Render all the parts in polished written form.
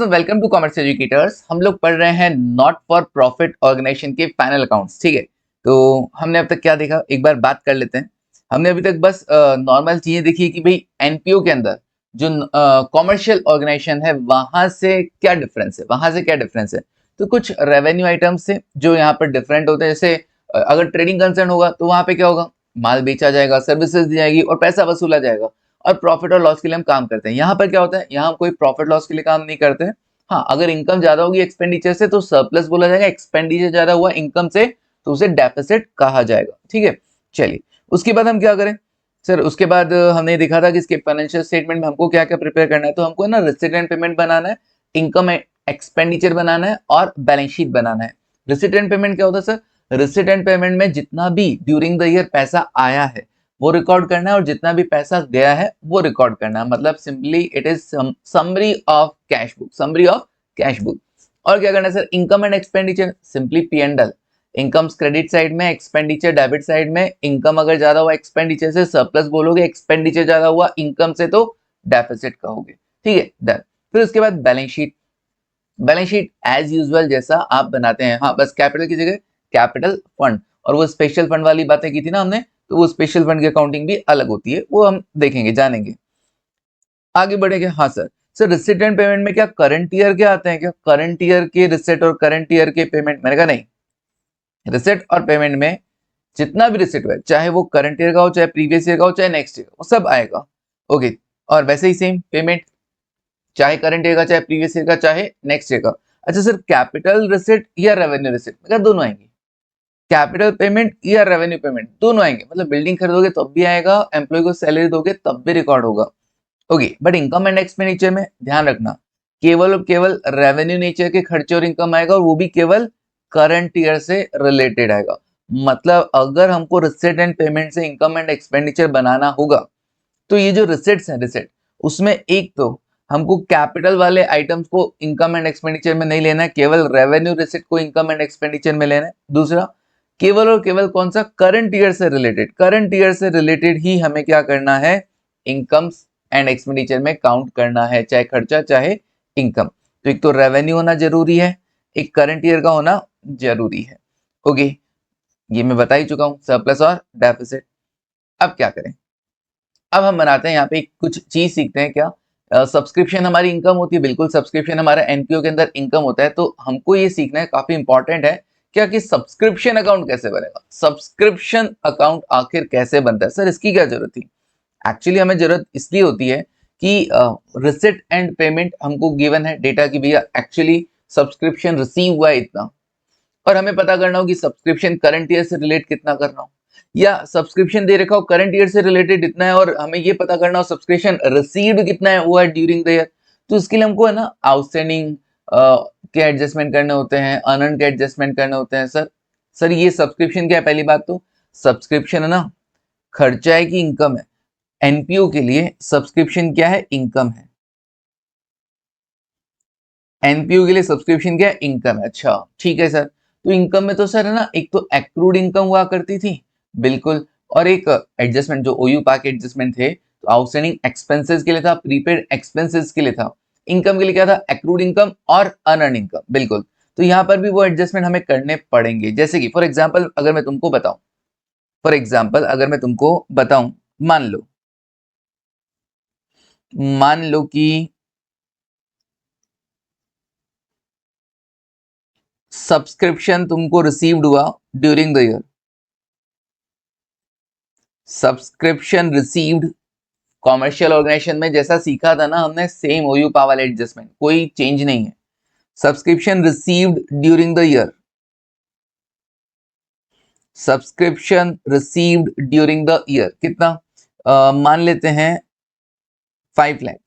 दोस्तों welcome to commerce educators. हम लोग पढ़ रहे हैं नॉट फॉर प्रॉफिट ऑर्गेनाइजेशन के फाइनल अकाउंट्स। ठीक है, तो हमने अब तक क्या देखा, एक बार बात कर लेते हैं। हमने अभी तक बस नॉर्मल चीजें देखी कि भाई एनपीओ के अंदर जो कॉमर्शियल ऑर्गेनाइजेशन है वहां से क्या डिफरेंस है, तो कुछ रेवेन्यू आइटम्स से जो यहाँ पर डिफरेंट होते हैं। जैसे अगर ट्रेडिंग कंसर्न होगा तो वहां पे क्या होगा, माल बेचा जाएगा, सर्विसेज दी जाएगी और पैसा वसूला जाएगा, और प्रॉफिट और लॉस के लिए हम काम करते हैं। यहाँ पर क्या होता है, यहाँ हम कोई प्रॉफिट लॉस के लिए काम नहीं करते हैं। हाँ, अगर इनकम ज्यादा होगी एक्सपेंडिचर से तो सरप्लस बोला जाएगा, एक्सपेंडिचर ज्यादा हुआ इनकम से तो उसे डेफिसिट कहा जाएगा। ठीक है, चलिए उसके बाद हम क्या करें सर। उसके बाद हमने देखा था कि इसके फाइनेंशियल स्टेटमेंट में हमको क्या क्या प्रिपेयर करना है। तो हमको ना रिसीट एंड पेमेंट बनाना है, इनकम एक्सपेंडिचर बनाना है और बैलेंस शीट बनाना है। रिसीट एंड पेमेंट क्या होता है सर, रिसीट एंड पेमेंट में जितना भी ड्यूरिंग द ईयर पैसा आया है वो रिकॉर्ड करना है और जितना भी पैसा गया है वो रिकॉर्ड करना है। मतलब simply it is summary of cash book. और क्या करना है sir, income and expenditure, simply P and L. Income credit side में, एक्सपेंडिचर डेबिट साइड में। इनकम अगर ज्यादा हुआ एक्सपेंडिचर से सरप्लस बोलोगे, एक्सपेंडिचर ज्यादा हुआ इनकम से तो डेफिसिट कहोगे। ठीक है, डन। फिर उसके बाद बैलेंस शीट एज यूजुअल जैसा आप बनाते हैं। हाँ, बस कैपिटल की जगह कैपिटल फंड, और वो स्पेशल फंड वाली बातें की थी ना हमने, तो वो स्पेशल फंड की अकाउंटिंग भी अलग होती है, वो हम देखेंगे, जानेंगे, आगे बढ़ेंगे। हाँ सर, रिसिट एंड पेमेंट में क्या करंट ईयर के आते हैं क्या, करंट ईयर के रिसिट और करंट ईयर के पेमेंट? मैंने कहा नहीं, रिसिट और पेमेंट में जितना भी रिसिट हुआ है, चाहे वो करंट ईयर का हो, चाहे प्रीवियस ईयर का हो, चाहे नेक्स्ट ईयर, वो सब आएगा। ओके, और वैसे ही सेम पेमेंट, चाहे करंट ईयर का, चाहे प्रीवियस ईयर का, चाहे नेक्स्ट ईयर का। अच्छा सर, कैपिटल रिसिट या रेवेन्यू रिसिट? मैं दोनों आएंगे। कैपिटल पेमेंट या रेवेन्यू पेमेंट, दोनों आएंगे। मतलब बिल्डिंग खरीदोगे तब भी आएगा, एम्प्लॉय को सैलरी दोगे तब भी रिकॉर्ड होगा। Okay, but income and expenditure में ध्यान रखना, केवल और केवल रेवेन्यू नेचर के खर्चे और इनकम आएगा, और वो भी केवल करंट ईयर से रिलेटेड आएगा। मतलब अगर हमको रिसिट एंड पेमेंट से इनकम एंड एक्सपेंडिचर बनाना होगा तो ये जो रिसिट्स है, रिसिट उसमें एक तो हमको कैपिटल वाले आइटम्स को इनकम एंड एक्सपेंडिचर में नहीं लेना है, केवल रेवेन्यू रिसिट को इनकम एंड एक्सपेंडिचर में लेना है। दूसरा, केवल और केवल कौन सा, करंट ईयर से रिलेटेड ही हमें क्या करना है, इनकम्स एंड एक्सपेंडिचर में काउंट करना है, चाहे खर्चा चाहे इनकम। तो एक तो रेवेन्यू होना जरूरी है, एक करंट ईयर का होना जरूरी है। ओके, ये मैं बता ही चुका हूं, सरप्लस और डेफिसिट। अब क्या करें, अब हम बनाते हैं यहाँ पे कुछ चीज सीखते हैं। क्या सब्सक्रिप्शन हमारी इनकम होती है? बिल्कुल, सब्सक्रिप्शन हमारा एनपीओ के अंदर इनकम होता है। तो हमको ये सीखना है, काफी इंपॉर्टेंट है क्या, कि सब्सक्रिप्शन अकाउंट कैसे बनेगा, सब्सक्रिप्शन अकाउंट आखिर कैसे बनता है। सर इसकी क्या जरूरत थी? एक्चुअली हमें जरूरत इसलिए होती है कि रिसिट एंड पेमेंट हमको गिवन है डेटा की, भैया एक्चुअली सब्सक्रिप्शन रिसीव हुआ है इतना, और हमें पता करना हो कि सब्सक्रिप्शन करंट ईयर से रिलेट कितना करना हो, या सब्सक्रिप्शन दे रखा हो करंट ईयर से रिलेटेड इतना है और हमें ये पता करना हो सब्सक्रिप्शन रिसीव्ड कितना है हुआ है ड्यूरिंग द ईयर। तो इसके लिए हमको है ना आउटस्टैंडिंग के एडजस्टमेंट करने होते हैं, अनअर्न्ड के एडजस्टमेंट करने होते हैं। सर ये सब्सक्रिप्शन क्या है? पहली बात तो सब्सक्रिप्शन है ना खर्चा है कि इनकम है? एनपीओ के लिए सब्सक्रिप्शन क्या है, इनकम है। एनपीओ के लिए सब्सक्रिप्शन क्या है, इनकम है। अच्छा ठीक है सर, तो इनकम में तो सर है ना, एक तो एक्रूड इनकम हुआ करती थी, बिल्कुल, और एक एडजस्टमेंट जो ओयू पाक एडजस्टमेंट थे, तो आउटस्टैंडिंग एक्सपेंसेस के लिए था, प्रीपेड एक्सपेंसेस के लिए था। इनकम के लिए क्या था, एक्रूड इनकम और अनअर्न इनकम, बिल्कुल। तो यहाँ पर भी वो एडजस्टमेंट हमें करने पड़ेंगे। जैसे कि फॉर एग्जाम्पल अगर मैं तुमको बताऊं, मान लो कि सब्सक्रिप्शन तुमको रिसीव्ड हुआ during the year, subscription received commercial organisation में जैसा सीखा था ना हमने, सेम ओयू पावर एडजस्टमेंट, कोई चेंज नहीं है। Subscription received during the year, subscription received during the year कितना, मान लेते हैं 5 लाख,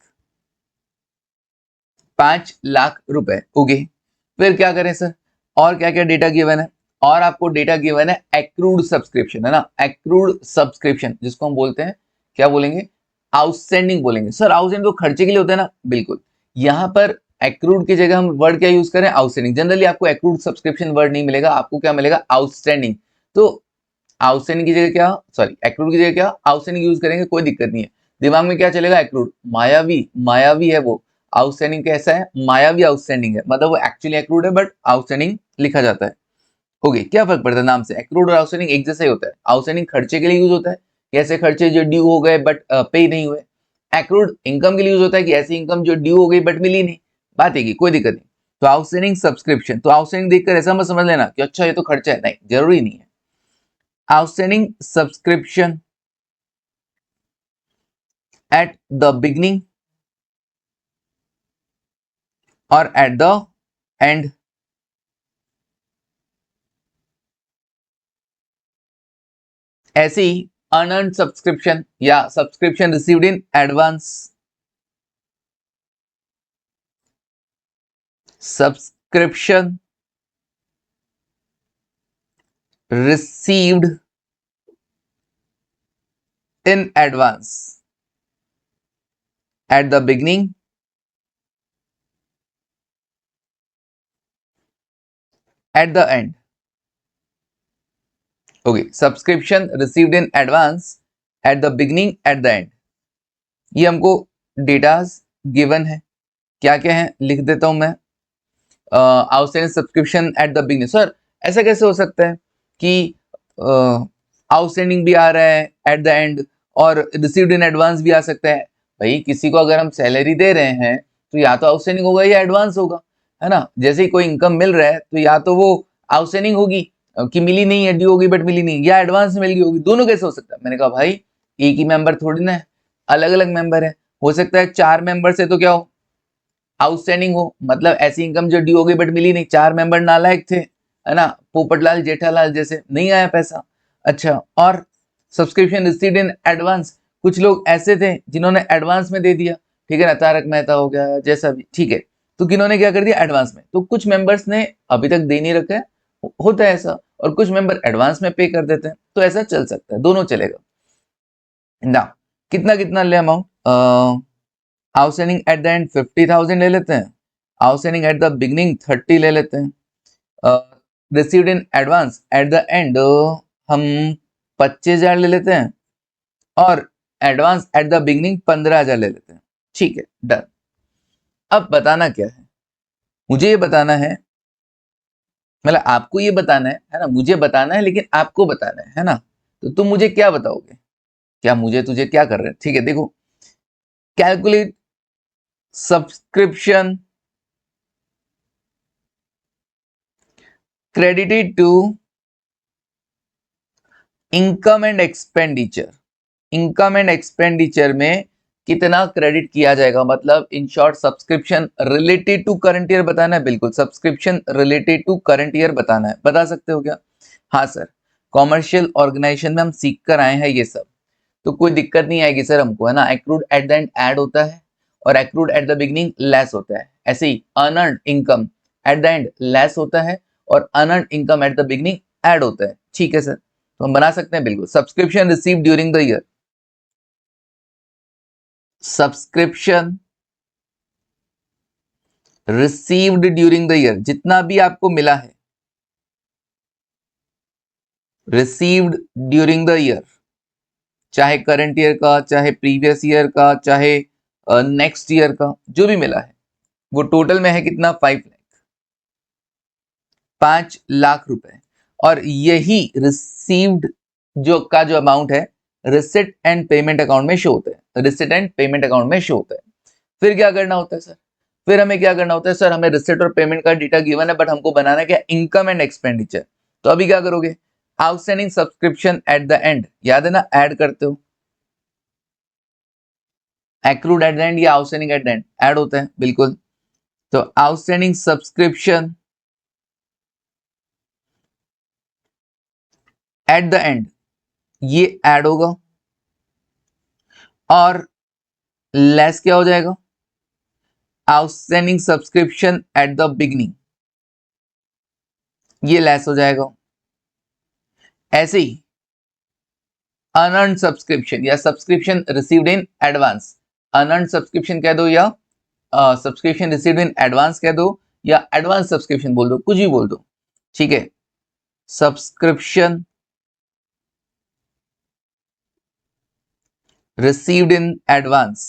5 लाख रुपए। ओके, फिर क्या करें सर, और क्या क्या डेटा गिवन है, और आपको डेटा गिवन है एक्रूड सब्सक्रिप्शन, है ना, एक्रूड सब्सक्रिप्शन जिसको हम बोलते हैं, क्या बोलेंगे, आउटस्टैंडिंग बोलेंगे। सर आउटस्टैंडिंग तो खर्चे के लिए होता है ना, बिल्कुल। यहां पर एक्रूड की जगह हम वर्ड क्या यूज करें, आउटस्टैंडिंग। जनरली आपको एक्रूड सब्सक्रिप्शन वर्ड नहीं मिलेगा, आपको क्या मिलेगा, आउटस्टैंडिंग। तो आउटस्टैंडिंग की जगह क्या, सॉरी एक्रूड की जगह क्या, आउटस्टैंडिंग यूज करेंगे, कोई दिक्कत नहीं है। दिमाग में क्या चलेगा, एक्रूड, मायावी, मायावी है वो, आउटस्टैंडिंग कैसा है, मायावी आउटस्टैंडिंग है, मतलब वो एक्चुअली एक्रूड है बट आउटस्टैंडिंग लिखा जाता है। ओके, क्या फर्क पड़ता है नाम से, एक्रूड और आउटस्टैंडिंग एक जैसा ही होता है। आउटस्टैंडिंग खर्चे के लिए यूज होता है कि ऐसे खर्चे जो ड्यू हो गए बट पे नहीं हुए। एक्रूड इनकम के लिए यूज होता है कि ऐसी इनकम जो ड्यू हो गई बट मिली नहीं, बात है कि कोई दिक्कत नहीं। तो आउटस्टैंडिंग सब्सक्रिप्शन, तो आउटस्टैंडिंग देखकर ऐसा मत समझ लेना कि अच्छा ये तो खर्चा है, नहीं, जरूरी नहीं है। Outstanding subscription eight the beginning और एट द एंड। ऐसे ही अनअर्न्ड सब्सक्रिप्शन या subscription received in advance, subscription received in advance at the beginning at the end. Okay, subscription received in advance at the beginning at the end. ये हमको datas given है, क्या क्या है लिख देता हूं मैं। Outstanding subscription eight the beginning, sir ऐसा कैसे हो सकता है कि आउटस्टैंडिंग भी आ रहा है एट द एंड और रिसीव्ड इन एडवांस भी आ सकता है। भाई किसी को अगर हम सैलरी दे रहे हैं तो या तो आउटस्टैंडिंग होगा या एडवांस होगा, है ना। जैसे ही कोई इनकम मिल रहा है तो या तो वो आउटस्टैंडिंग होगी कि मिली नहीं है, ड्यू होगी बट मिली नहीं, या एडवांस मिल गई होगी। दोनों कैसे हो सकता है? मैंने कहा भाई एक ही मेंबर थोड़ी ना है, अलग अलग मेंबर है। हो सकता है 4 मेंबर से तो क्या हो, आउटस्टैंडिंग हो, मतलब ऐसी इनकम जो ड्यू हो गई बट मिली नहीं। 4 मेंबर नालायक थे, है ना, पोपटलाल जेठालाल जैसे, नहीं आया पैसा। अच्छा, और सब्सक्रिप्शन रिसीव्ड इन एडवांस, कुछ लोग ऐसे थे जिन्होंने एडवांस में दे दिया, ठीक है ना, तारक मेहता हो गया जैसा भी, ठीक है। तो किन्होंने क्या कर दिया, एडवांस में। तो कुछ मेंबर्स ने अभी तक दे नहीं रखा है, होता है ऐसा, और कुछ मेंबर एडवांस में पे कर देते हैं, तो ऐसा चल सकता है, दोनों चलेगा ना। कितना कितना ले amount, outstanding at the and 50,000 ले लेते हैं, आउटस्टैंडिंग एट द बिगनिंग 30 ले लेते हैं, received in advance at the and हम 25,000 ले लेते हैं, और एडवांस एट द बिगनिंग 15,000 ले लेते हैं। ठीक है, डन। अब बताना क्या है, मुझे ये बताना है, मतलब आपको ये बताना है ना, मुझे बताना है लेकिन आपको बताना है ना। तो तुम मुझे क्या बताओगे, क्या मुझे तुझे क्या कर रहे हैं? ठीक है, देखो, calculate subscription credited to income and expenditure. Income and expenditure में कितना क्रेडिट किया जाएगा, मतलब in short subscription related to current year बताना है। बिल्कुल, subscription related to current year बताना है। बता सकते हो क्या? हाँ सर, कॉमर्शियल ऑर्गेनाइजेशन में हम सीख कर आए हैं ये सब, तो कोई दिक्कत नहीं आएगी सर हमको, है ना। Accrued at the end add होता है और accrued at the beginning less होता है। ऐसे ही unearned income at the end less होता है और unearned income at the beginning add होता है। ठीक है सर, तो हम बना सकते हैं बिल्कुल। Subscription receive during the year, subscription received during the year, जितना भी आपको मिला है रिसीव्ड ड्यूरिंग द ईयर, चाहे करंट ईयर का, चाहे प्रीवियस ईयर का, चाहे नेक्स्ट ईयर का, जो भी मिला है वो टोटल में है कितना, 5 लाख रुपए। और यही रिसीव्ड जो अमाउंट है रिसिट एंड पेमेंट अकाउंट में शो होता है, रिसिट एंड पेमेंट अकाउंट में शो होता है। फिर क्या करना होता है सर, फिर हमें क्या करना होता है सर, हमें रिसिट और पेमेंट का डेटा गिवन है बट हमको बनाना है क्या, इनकम एंड एक्सपेंडिचर। तो अभी क्या करोगे, outstanding subscription eight the and, याद है ना, ऐड करते हो, एक्रूड एट द एंड या outstanding at the end add होता है, बिल्कुल। तो outstanding subscription eight the and ये ऐड होगा, और लेस क्या हो जाएगा, outstanding subscription eight the beginning, ये लेस हो जाएगा। ऐसे ही अनअर्न्ड सब्सक्रिप्शन या subscription received in advance, unearned subscription कह दो या सब्सक्रिप्शन रिसीव्ड इन एडवांस कह दो, या एडवांस सब्सक्रिप्शन बोल दो, कुछ भी बोल दो, ठीक है। Subscription received in advance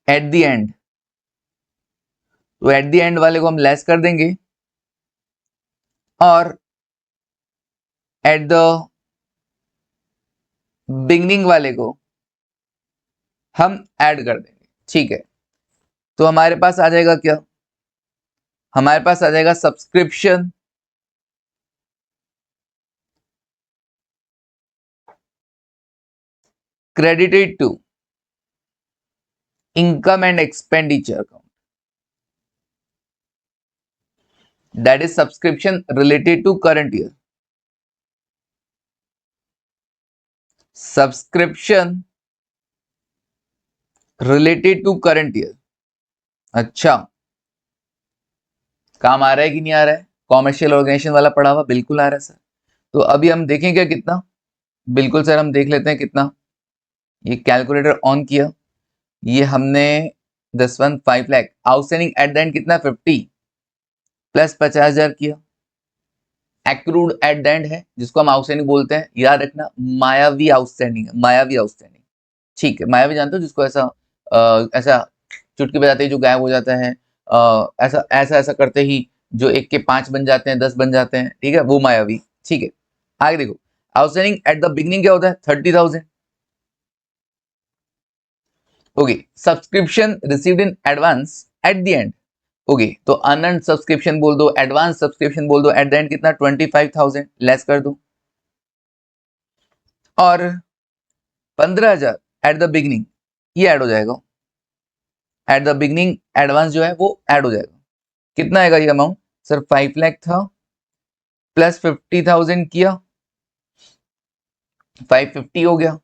at the end, तो एट द एंड वाले को हम लेस कर देंगे और एट द बिगनिंग वाले को हम ऐड कर देंगे। ठीक है, तो हमारे पास आ जाएगा क्या, हमारे पास आ जाएगा subscription credited to income and expenditure account, that is subscription related to current year, subscription related to current year. अच्छा, काम आ रहा है कि नहीं आ रहा है, कॉमर्शियल ऑर्गेनाइजेशन वाला पढ़ा हुआ बिल्कुल आ रहा है सर। तो अभी हम देखेंगे कितना, बिल्कुल सर हम देख लेते हैं कितना। ये कैलकुलेटर ऑन किया, ये हमने 5 lakh outstanding at the and कितना 50 प्लस 50,000 किया, एक्रूड एट द एंड है जिसको हम आउटस्टैंडिंग बोलते हैं, याद रखना मायावी आउटस्टैंडिंग, मायावी आउटस्टैंडिंग। ठीक है, मायावी जानते हो जिसको ऐसा ऐसा चुटकी बजाते ही जो गायब हो जाता है, ऐसा ऐसा ऐसा करते ही जो 1 के 5 बन जाते हैं, 10 बन जाते हैं, ठीक है, वो मायावी। ठीक है, आगे देखो, आउटस्टैंडिंग एट द बिगनिंग क्या होता है 30,000। Okay, subscription received in advance at the and. Okay, तो अनअर्न्ड सब्सक्रिप्शन बोल दो, एडवांस सब्सक्रिप्शन बोल दो, एट द एंड कितना 25,000 लेस कर दो, और 15,000 एट द बिगनिंग ये ऐड हो जाएगा, एट द बिगनिंग एडवांस जो है वो ऐड हो जाएगा। कितना आएगा ये अमाउंट सर, 5 लाख था प्लस 50,000 किया 550 हो गया,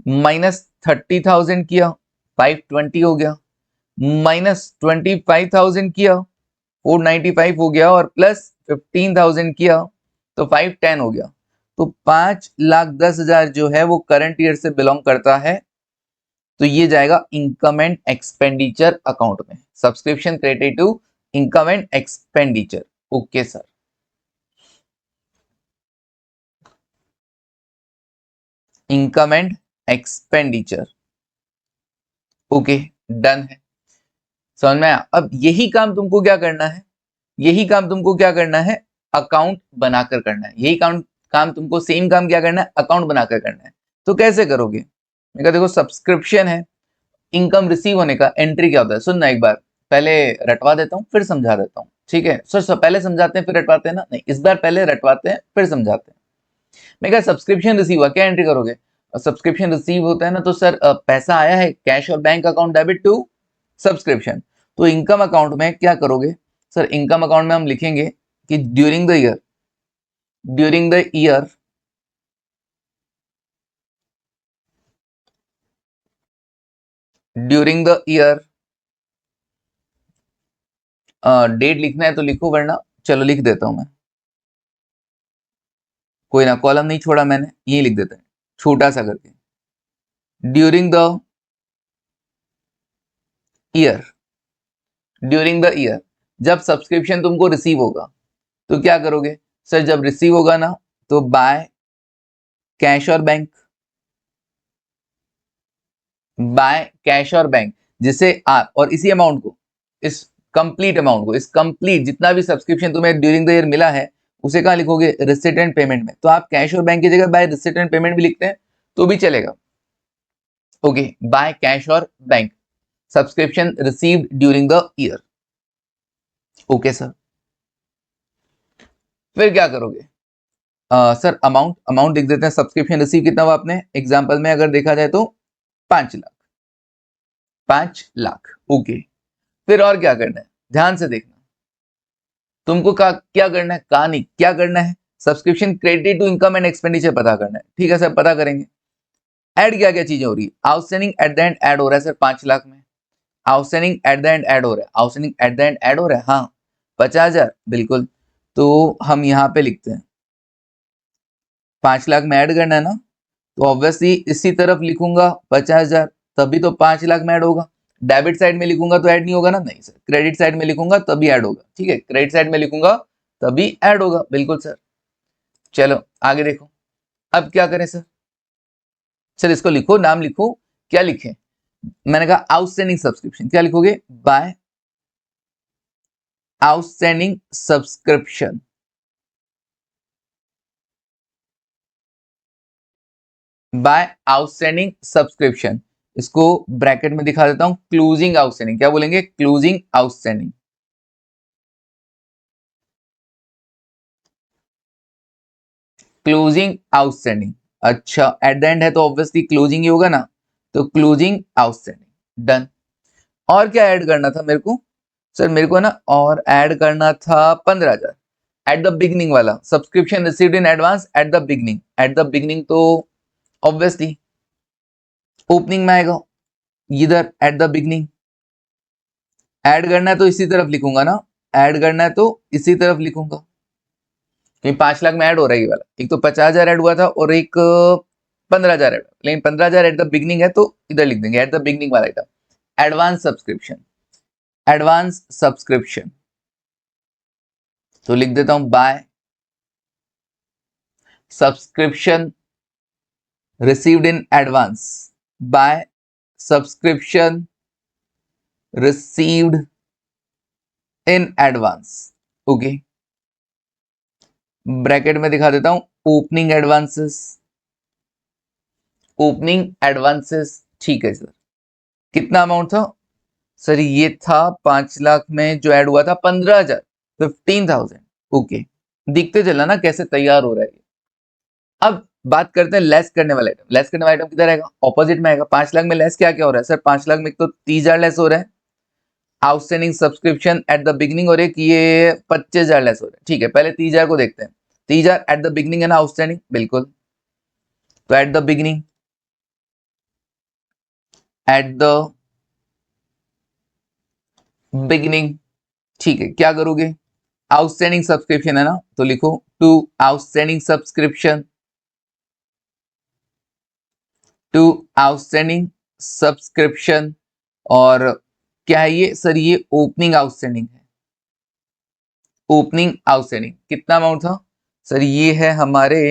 माइनस 30,000 किया 520 हो गया, माइनस 25,000 किया 495 हो गया, और प्लस 15,000 किया तो 510 हो गया। तो 5,10,000 जो है वो करंट ईयर से बिलोंग करता है, तो ये जाएगा इनकम एंड एक्सपेंडिचर अकाउंट में, subscription credited to income and expenditure. Okay sir, income and expenditure, okay done है, समझ में आया। अब यही काम तुमको क्या करना है, यही काम तुमको क्या करना है, अकाउंट बनाकर करना है, यही काम तुमको सेम काम क्या करना है, अकाउंट बनाकर करना है। तो कैसे करोगे, मैं कहा देखो सब्सक्रिप्शन है, इनकम रिसीव होने का एंट्री क्या होता है, सुनना एक बार, पहले रटवा देता हूँ फिर समझा देता हूँ। ठीक है सर, पहले समझाते हैं फिर रटवाते हैं ना, नहीं इस बार पहले रटवाते हैं फिर समझाते हैं। मैं कहा सब्सक्रिप्शन रिसीव हुआ, क्या एंट्री करोगे, सब्सक्रिप्शन रिसीव होता है ना, तो सर पैसा आया है कैश और bank account debit to subscription, तो इनकम अकाउंट में क्या करोगे सर, इनकम अकाउंट में हम लिखेंगे कि during the year, during the year during the year, date लिखना है तो लिखो, वरना चलो लिख देता हूं मैं, कोई ना, कॉलम नहीं छोड़ा मैंने, यही लिख देते हैं छोटा सा करके, during the year, during the year जब सब्सक्रिप्शन तुमको रिसीव होगा तो क्या करोगे सर, जब रिसीव होगा ना तो बाय कैश और बैंक, बाय कैश और बैंक, जिसे आप और इसी अमाउंट को, इस कंप्लीट अमाउंट को, इस कंप्लीट जितना भी सब्सक्रिप्शन तुम्हें ड्यूरिंग द ईयर मिला है उसे कहां लिखोगे, रिसिट एंड पेमेंट में। तो आप कैश और बैंक की जगह बाय रिसिट एंड पेमेंट भी लिखते हैं तो भी चलेगा। ओके, बाय कैश और bank, subscription received during the year. Okay sir, फिर क्या करोगे, सर अमाउंट, अमाउंट लिख देते हैं, सब्सक्रिप्शन रिसीव कितना हुआ आपने, एग्जांपल में अगर देखा जाए तो 5 लाख, 5 लाख। ओके, फिर और क्या करना है, ध्यान से देखना, तुमको क्या करना है, कहानी क्या करना है, subscription credit to income and expenditure पता करना है। ठीक है सर, पता करेंगे। ऐड क्या क्या चीजें हो रही है, outstanding at the end add हो रहा है सर 5 लाख में, outstanding at the end add हो रहा है, outstanding at the end add हो रहा है, हाँ 50,000 बिल्कुल। तो हम यहाँ पे लिखते हैं 5 लाख में ऐड करना है ना, तो ऑब्वियसली इसी तरफ लिखूंगा 50,000, तभी तो 5 लाख में ऐड होगा। डेबिट साइड में लिखूंगा तो ऐड नहीं होगा ना, नहीं सर, क्रेडिट साइड में लिखूंगा तभी ऐड होगा। ठीक है, क्रेडिट साइड में लिखूंगा तभी ऐड होगा, बिल्कुल सर। चलो आगे देखो, अब क्या करें सर, सर इसको लिखो, नाम लिखो, क्या लिखें, मैंने कहा आउटस्टैंडिंग सब्सक्रिप्शन, क्या लिखोगे? By outstanding subscription, by outstanding subscription. इसको ब्रैकेट में दिखा देता हूं, क्लोजिंग आउटस्टैंडिंग। क्या बोलेंगे? Closing outstanding. Closing outstanding. अच्छा, एट द एंड है तो ऑब्वियसली क्लोजिंग ही होगा ना, तो क्लोजिंग आउटस्टैंडिंग, डन। और क्या ऐड करना था मेरे को? सर मेरे को ना और ऐड करना था 15,000 एट द बिगनिंग वाला, subscription received in advance at the beginning. Eight the beginning तो ऑब्वियसली ओपनिंग में आएगा, इधर एट द बिगनिंग। ऐड करना है तो इसी तरफ लिखूंगा ना, ऐड करना है तो इसी तरफ लिखूंगा, क्योंकि 5 लाख में ऐड हो रहा है ये वाला। एक तो 50,000 ऐड हुआ था और एक 15,000 ऐड, लेकिन 15,000 एट द बिगनिंग है तो इधर लिख देंगे एट द बिगनिंग वाला item, advance subscription. Advance subscription तो लिख देता हूं by subscription received in advance, by subscription received in advance. Okay, bracket में दिखा देता हूं ओपनिंग एडवांसेस, ओपनिंग एडवांसेस। ठीक है सर, कितना अमाउंट था? सर ये था 5 लाख में जो ऐड हुआ था 15,000, 15,000। ओके, दिखते चला ना कैसे तैयार हो रहा है। अब बात करते हैं लेस करने वाला आइटम। लेस करने वाला आइटम किधर आएगा? ऑपोजिट में आएगा। 5 लाख में लेस क्या क्या हो रहा है? सर 5 लाख में एक तो 30,000 लेस हो रहा है outstanding subscription eight the beginning, और एक ये 25,000 लेस हो रहा है। ठीक है, पहले 30,000 को देखते हैं। 30,000 एट द बिगनिंग है ना आउटस्टैंडिंग, बिल्कुल। तो eight the beginning, eight the beginning, ठीक है, क्या करोगे? आउटस्टैंडिंग सब्सक्रिप्शन है ना, तो लिखो to outstanding subscription, to outstanding subscription. और क्या है ये? सर ये ओपनिंग आउटस्टैंडिंग है, ओपनिंग आउटस्टैंडिंग। कितना अमाउंट था? सर ये है हमारे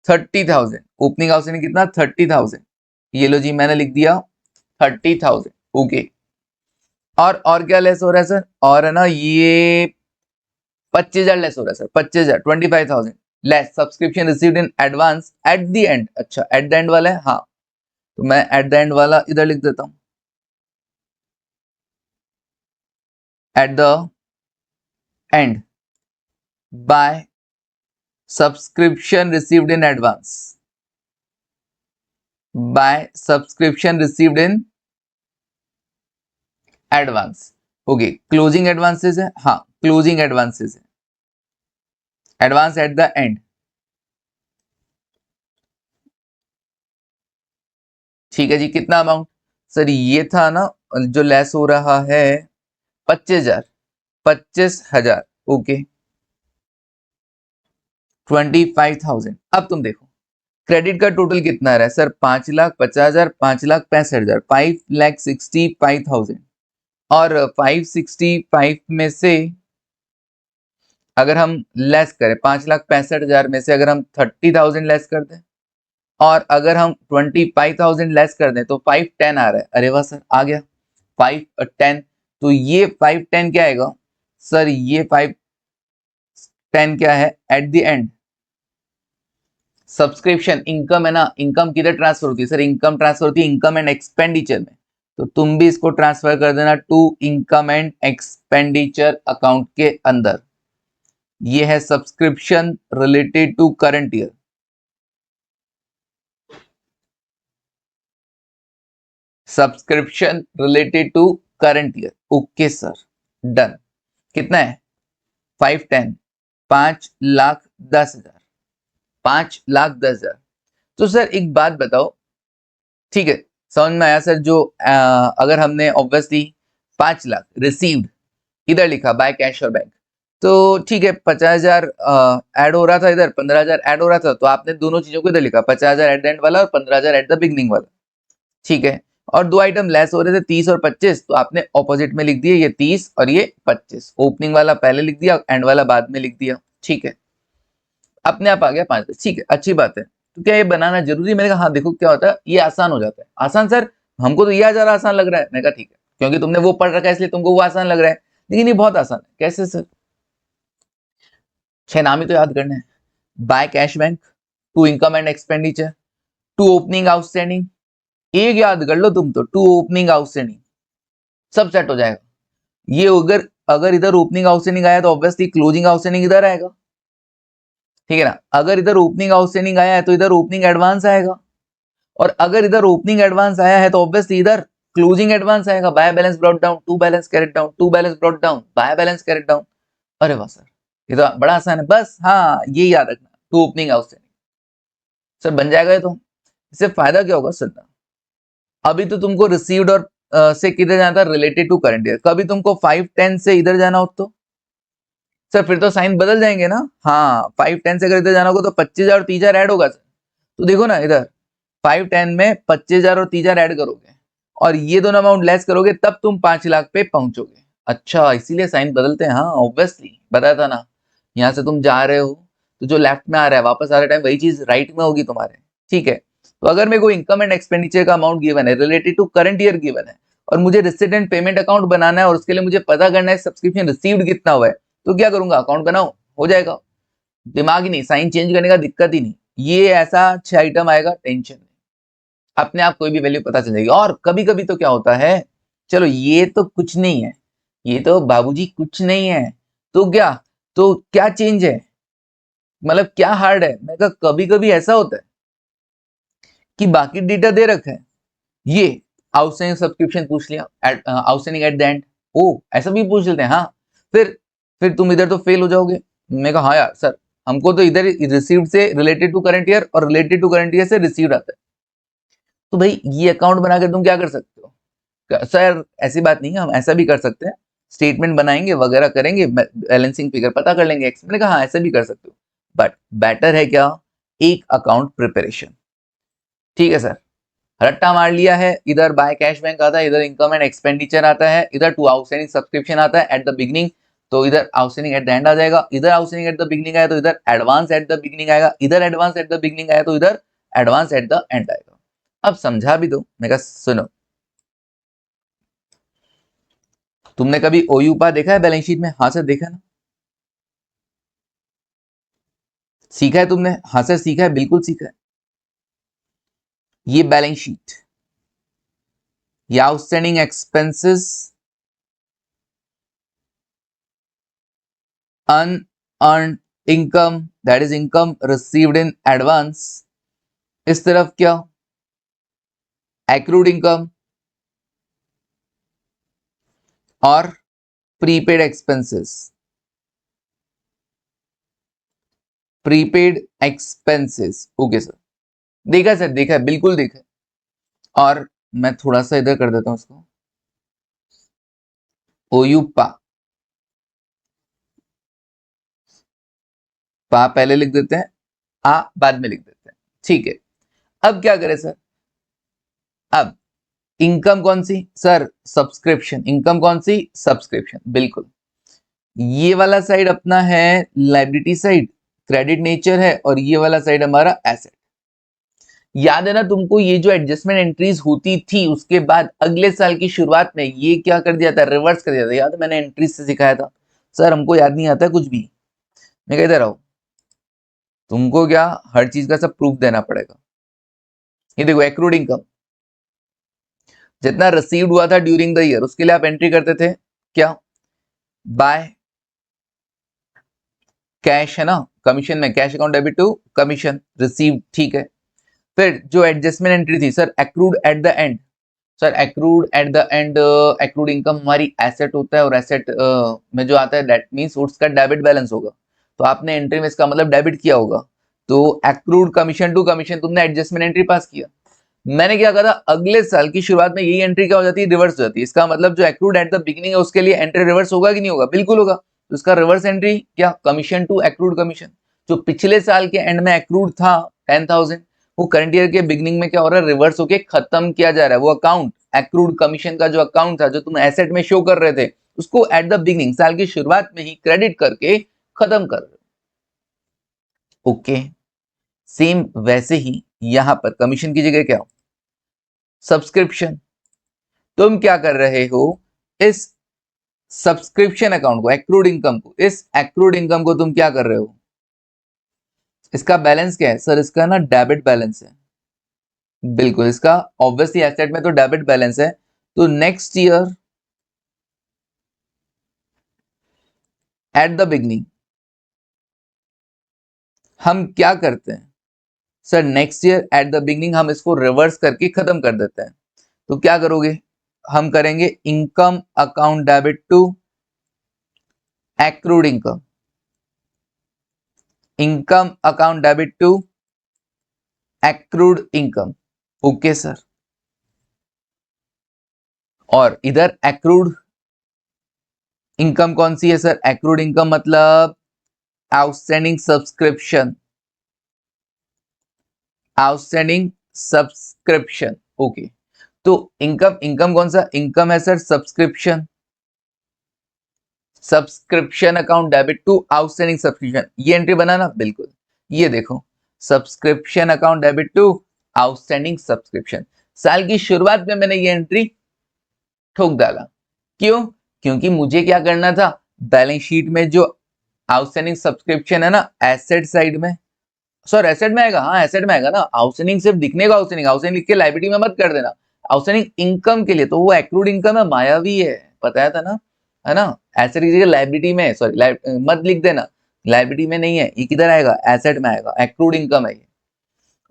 30,000। ओपनिंग आउटस्टैंडिंग कितना? 30,000। ये लो जी, मैंने लिख दिया 30,000। ओके, और क्या लेस हो रहा है सर? और है ना ये 25,000 लेस हो रहा है sir, 25,000, 25,000 less subscription received in advance at the and. अच्छा, एट द एंड वाला है, हाँ, तो मैं एट द एंड वाला इधर लिख देता हूं, at the end by subscription received in advance, by subscription received in advance. Okay, closing advances है, हाँ क्लोजिंग एडवांसेस है, एडवांस एट द एंड। ठीक है जी, कितना अमाउंट? सर ये था ना जो लेस हो रहा है 25,000, 25,000। ओके, 25,000। अब तुम देखो क्रेडिट का टोटल कितना आ रहा है सर? 5,50,000, 5,65,000, 5,65,000। और 565 में से अगर हम लेस करें, 5,65,000 में से अगर हम 30,000 लेस कर दें, और अगर हम 25,000 लेस कर दें तो 510 आ रहा है। अरे वाह सर, आ गया 510। तो ये 510 क्या आएगा सर? ये 510 क्या है eight the and? Subscription income है ना, इनकम किधर ट्रांसफर होती है सर? इनकम ट्रांसफर होती है इनकम एंड एक्सपेंडिचर में, तो तुम भी इसको ट्रांसफर कर देना to income and expenditure account के अंदर। ये है subscription related to current year, subscription related to current year. Okay sir, done. कितना है? 510, 5,10,000, 5,10,000। तो सर एक बात बताओ, ठीक है समझ में आया सर? जो अगर हमने ऑब्वियसली 5 लाख रिसीव्ड इधर लिखा बाय कैश और बैंक, तो ठीक है 50,000 ऐड हो रहा था, इधर 15,000 ऐड हो रहा था, तो आपने दोनों चीजों को इधर लिखा, 50,000 एट द एंड वाला और 15,000 एट द बिगनिंग वाला। ठीक है, और दो आइटम लेस हो रहे थे 30 और 25, तो आपने ऑपोजिट में लिख दिए, ये 30 और ये 25। ओपनिंग वाला पहले लिख दिया, एंड वाला बाद में लिख दिया। ठीक है, अपने आप आ गया 5। ठीक है, अच्छी बात है। तो क्या ये बनाना जरूरी है? मैंने कहा हाँ, देखो क्या होता है, ये आसान हो जाता है। आसान सर हमको तो यह ज़्यादा आसान लग रहा है। मैंने कहा ठीक है, क्योंकि तुमने वो पढ़ रखा है इसलिए तुमको वो आसान लग रहा है, लेकिन ये बहुत आसान है। कैसे सर? 6 नाम ही तो याद करने हैं। By cash bank, to income and expenditure, to opening outstanding, एक याद कर लो तुम तो, टू ओपनिंग आउटस्टैंडिंग, सब सेट हो जाएगा। ये अगर अगर इधर ओपनिंग आउटस्टैंडिंग आया तो ऑब्वियसली क्लोजिंग आउटस्टैंडिंग इधर आएगा, ठीक है ना। अगर इधर ओपनिंग आउटस्टैंडिंग आया है तो इधर ओपनिंग एडवांस आएगा, और अगर इधर ओपनिंग एडवांस आया है तो ऑब्वियसली इधर क्लोजिंग एडवांस आएगा। By balance brought down, to balance carried down, to balance brought down, by balance carried down. अरे वाह सर, ये तो बड़ा आसान है। बस हाँ, ये याद रखना, टू ओपनिंग आउटस्टैंडिंग। सर बन जाएगा ये तो। इससे फायदा क्या होगा सर? अभी तो तुमको रिसीव्ड और से किधर जाना था? Related to current year. कभी तुमको 510 से इधर जाना हो तो सर फिर तो साइन बदल जाएंगे ना। हाँ, 510 से अगर इधर जाना होगा तो 25,000 और 30,000 ऐड होगा सर। तो देखो ना, इधर 510 में 25,000 और 30,000 ऐड करोगे और ये दोनों अमाउंट लेस करोगे, तब तुम 5 लाख पे पहुंचोगे। अच्छा, इसीलिए साइन बदलते हैं। हाँ ऑब्वियसली, बताया था ना। यहाँ से तुम जा रहे हो तो जो लेफ्ट में आ रहा है वापस आ रहे टाइम वही चीज राइट में होगी तुम्हारे, ठीक है। तो अगर मेरे को इनकम एंड एक्सपेंडिचर का अमाउंट गिवन है, related to current year given है, और मुझे रिसीट एंड पेमेंट अकाउंट बनाना है और उसके लिए मुझे पता करना है सब्सक्रिप्शन रिसीव्ड कितना हुआ है, तो क्या करूंगा? अकाउंट बनाओ, हो जाएगा। दिमाग ही नहीं, साइन चेंज करने का दिक्कत ही नहीं। ये ऐसा 6 आइटम आएगा, टेंशन नहीं, अपने आप कोई भी वैल्यू पता चल जाएगी। और कभी कभी तो क्या होता है, चलो ये तो कुछ नहीं है, ये तो बाबूजी कुछ नहीं है, तो क्या, तो क्या चेंज है, मतलब क्या हार्ड है? मैं कहा कभी कभी ऐसा होता है कि बाकी डेटा दे रखा है, ये आउटस्टैंडिंग सब्सक्रिप्शन पूछ लिया, आउटस्टैंडिंग एट द एंड, ओ ऐसा भी पूछ लेते हैं। हाँ, फिर तुम इधर तो फेल हो जाओगे। मैं कहा हाँ यार सर, हमको तो इधर रिसीव्ड से रिलेटेड टू करंट ईयर और रिलेटेड टू करंट ईयर से रिसीव्ड आता है। तो भाई ये अकाउंट बनाकर तुम क्या कर सकते हो सर? ऐसी बात नहीं है, हम ऐसा भी कर सकते हैं, स्टेटमेंट बनाएंगे वगैरह करेंगे, बैलेंसिंग फिगर पता कर लेंगे। मैंने कहा हाँ ऐसा भी कर सकते हो, बट बेटर है क्या, एक अकाउंट प्रिपरेशन। ठीक है सर, रट्टा मार लिया है, इधर बाय कैश बैंक आता है, इधर इनकम एंड एक्सपेंडिचर आता है, इधर टू आउटस्टैंडिंग सब्सक्रिप्शन आता है एट द बिगनिंग, तो इधर आउटस्टैंडिंग एट द एंड आ जाएगा। इधर आउटस्टैंडिंग एट द बिगनिंग आया तो इधर एडवांस एट द बिगनिंग आएगा, इधर एडवांस एट द बिगनिंग आया तो इधर एडवांस एट द एंड आएगा। अब समझा भी दो। मैं कहा सुनो, तुमने कभी ओयूपा देखा है बैलेंस शीट में? हाँ सर देखा है ना। सीखा है तुमने? हाँ सर सीखा है, बिल्कुल सीखा है। ये बैलेंस शीट, ये outstanding expenses, unearned income, that is income received in advance, इस तरफ क्या, accrued income और prepaid expenses, prepaid expenses. Okay sir, देखा सर, देखा है, बिल्कुल देखा है। और मैं थोड़ा सा इधर कर देता हूं इसको, ओयूपा, पा पहले लिख देते हैं, आ बाद में लिख देते हैं, ठीक है। अब क्या करें सर? अब इनकम कौन सी सर? सब्सक्रिप्शन। इनकम कौन सी? सब्सक्रिप्शन, बिल्कुल। ये वाला साइड अपना है लाइबिलिटी साइड, क्रेडिट नेचर है, और ये वाला साइड हमारा एसेट। याद है ना तुमको, ये जो एडजस्टमेंट एंट्रीज होती थी उसके बाद अगले साल की शुरुआत में ये क्या कर दिया था? रिवर्स कर दिया था। याद है, मैंने एंट्रीज से सिखाया था। सर हमको याद नहीं आता कुछ भी। मैं कहता रहा हूं, तुमको क्या हर चीज का सब प्रूफ देना पड़ेगा। ये देखो, एक्रूड इनकम, जितना रिसीव्ड हुआ था ड्यूरिंग द ईयर उसके लिए आप एंट्री करते थे क्या? बाय कैश है ना, कमीशन में cash account debit to commission receive, ठीक है। फिर जो एडजस्टमेंट एंट्री थी sir, accrued at the end. Sir accrued at the end, accrued income हमारी एसेट होता है, और एसेट में जो आता है दैट मींस उसका डेबिट बैलेंस होगा। तो आपने एंट्री में इसका मतलब डेबिट किया होगा, तो एक्रूड कमीशन टू कमीशन तुमने एडजस्टमेंट एंट्री पास किया। मैंने क्या कहा था, अगले साल की शुरुआत में यही एंट्री क्या हो जाती है? रिवर्स हो जाती है। इसका मतलब जो एक्रूड एट द बिगिनिंग है उसके लिए एंट्री रिवर्स होगा कि नहीं होगा? बिल्कुल होगा। तो इसका रिवर्स एंट्री क्या? Commission to accrued commission. जो पिछले साल के एंड में एक्रूड था 10,000, वो करंट ईयर के बिगिनिंग में क्या हो रहा है? रिवर्स होके खत्म किया जा रहा है। वो अकाउंट, एक्रूड कमीशन का जो अकाउंट था, जो तुम एसेट में शो कर रहे थे, उसको एट द बिगिनिंग, साल की शुरुआत में ही क्रेडिट करके खत्म कर रहे हो। ओके, सेम वैसे ही यहां पर कमीशन की जगह क्या हो? सब्सक्रिप्शन। तुम क्या कर रहे हो, इस सब्सक्रिप्शन अकाउंट को, एक्रूड इनकम को, इस एक्रूड इनकम को तुम क्या कर रहे हो, इसका बैलेंस क्या है सर, इसका ना डेबिट बैलेंस है। बिल्कुल, इसका ऑब्वियसली एसेट में तो डेबिट बैलेंस है। तो next year eight the beginning हम क्या करते हैं sir, next year eight the beginning हम इसको रिवर्स करके खत्म कर देते हैं। तो क्या करोगे, हम करेंगे income account debit to accrued income, income account debit to accrued income. Okay sir, और इधर एक्रूड इनकम कौन सी है सर, एक्रूड इनकम मतलब outstanding subscription, outstanding subscription. Okay, तो इनकम, इनकम कौन सा इनकम है sir, subscription, subscription account debit to outstanding subscription. ये एंट्री बनाना, बिल्कुल ये देखो, subscription account debit to outstanding subscription. साल की शुरुआत में मैंने ये एंट्री ठोक डाला, क्यों, क्योंकि मुझे क्या करना था, बैलेंस शीट में जो आउटस्टैंडिंग सब्सक्रिप्शन है ना, एसेट साइड में, सर एसेट में आएगा, हाँ एसेट में आएगा ना, आउटस्टैंडिंग सिर्फ दिखने का आउटस्टैंडिंग, आउटस्टैंडिंग लिख के लायबिलिटी में मत कर देना, आउटस्टैंडिंग इनकम के लिए तो वो एक्रूड इनकम है, मायावी है, बताया था ना, है ना। एसेट की जगह लायबिलिटी में, सॉरी मत लिख देना, लायबिलिटी में नहीं है, ये किधर आएगा, एसेट में आएगा, एक्रूड इनकम है ये।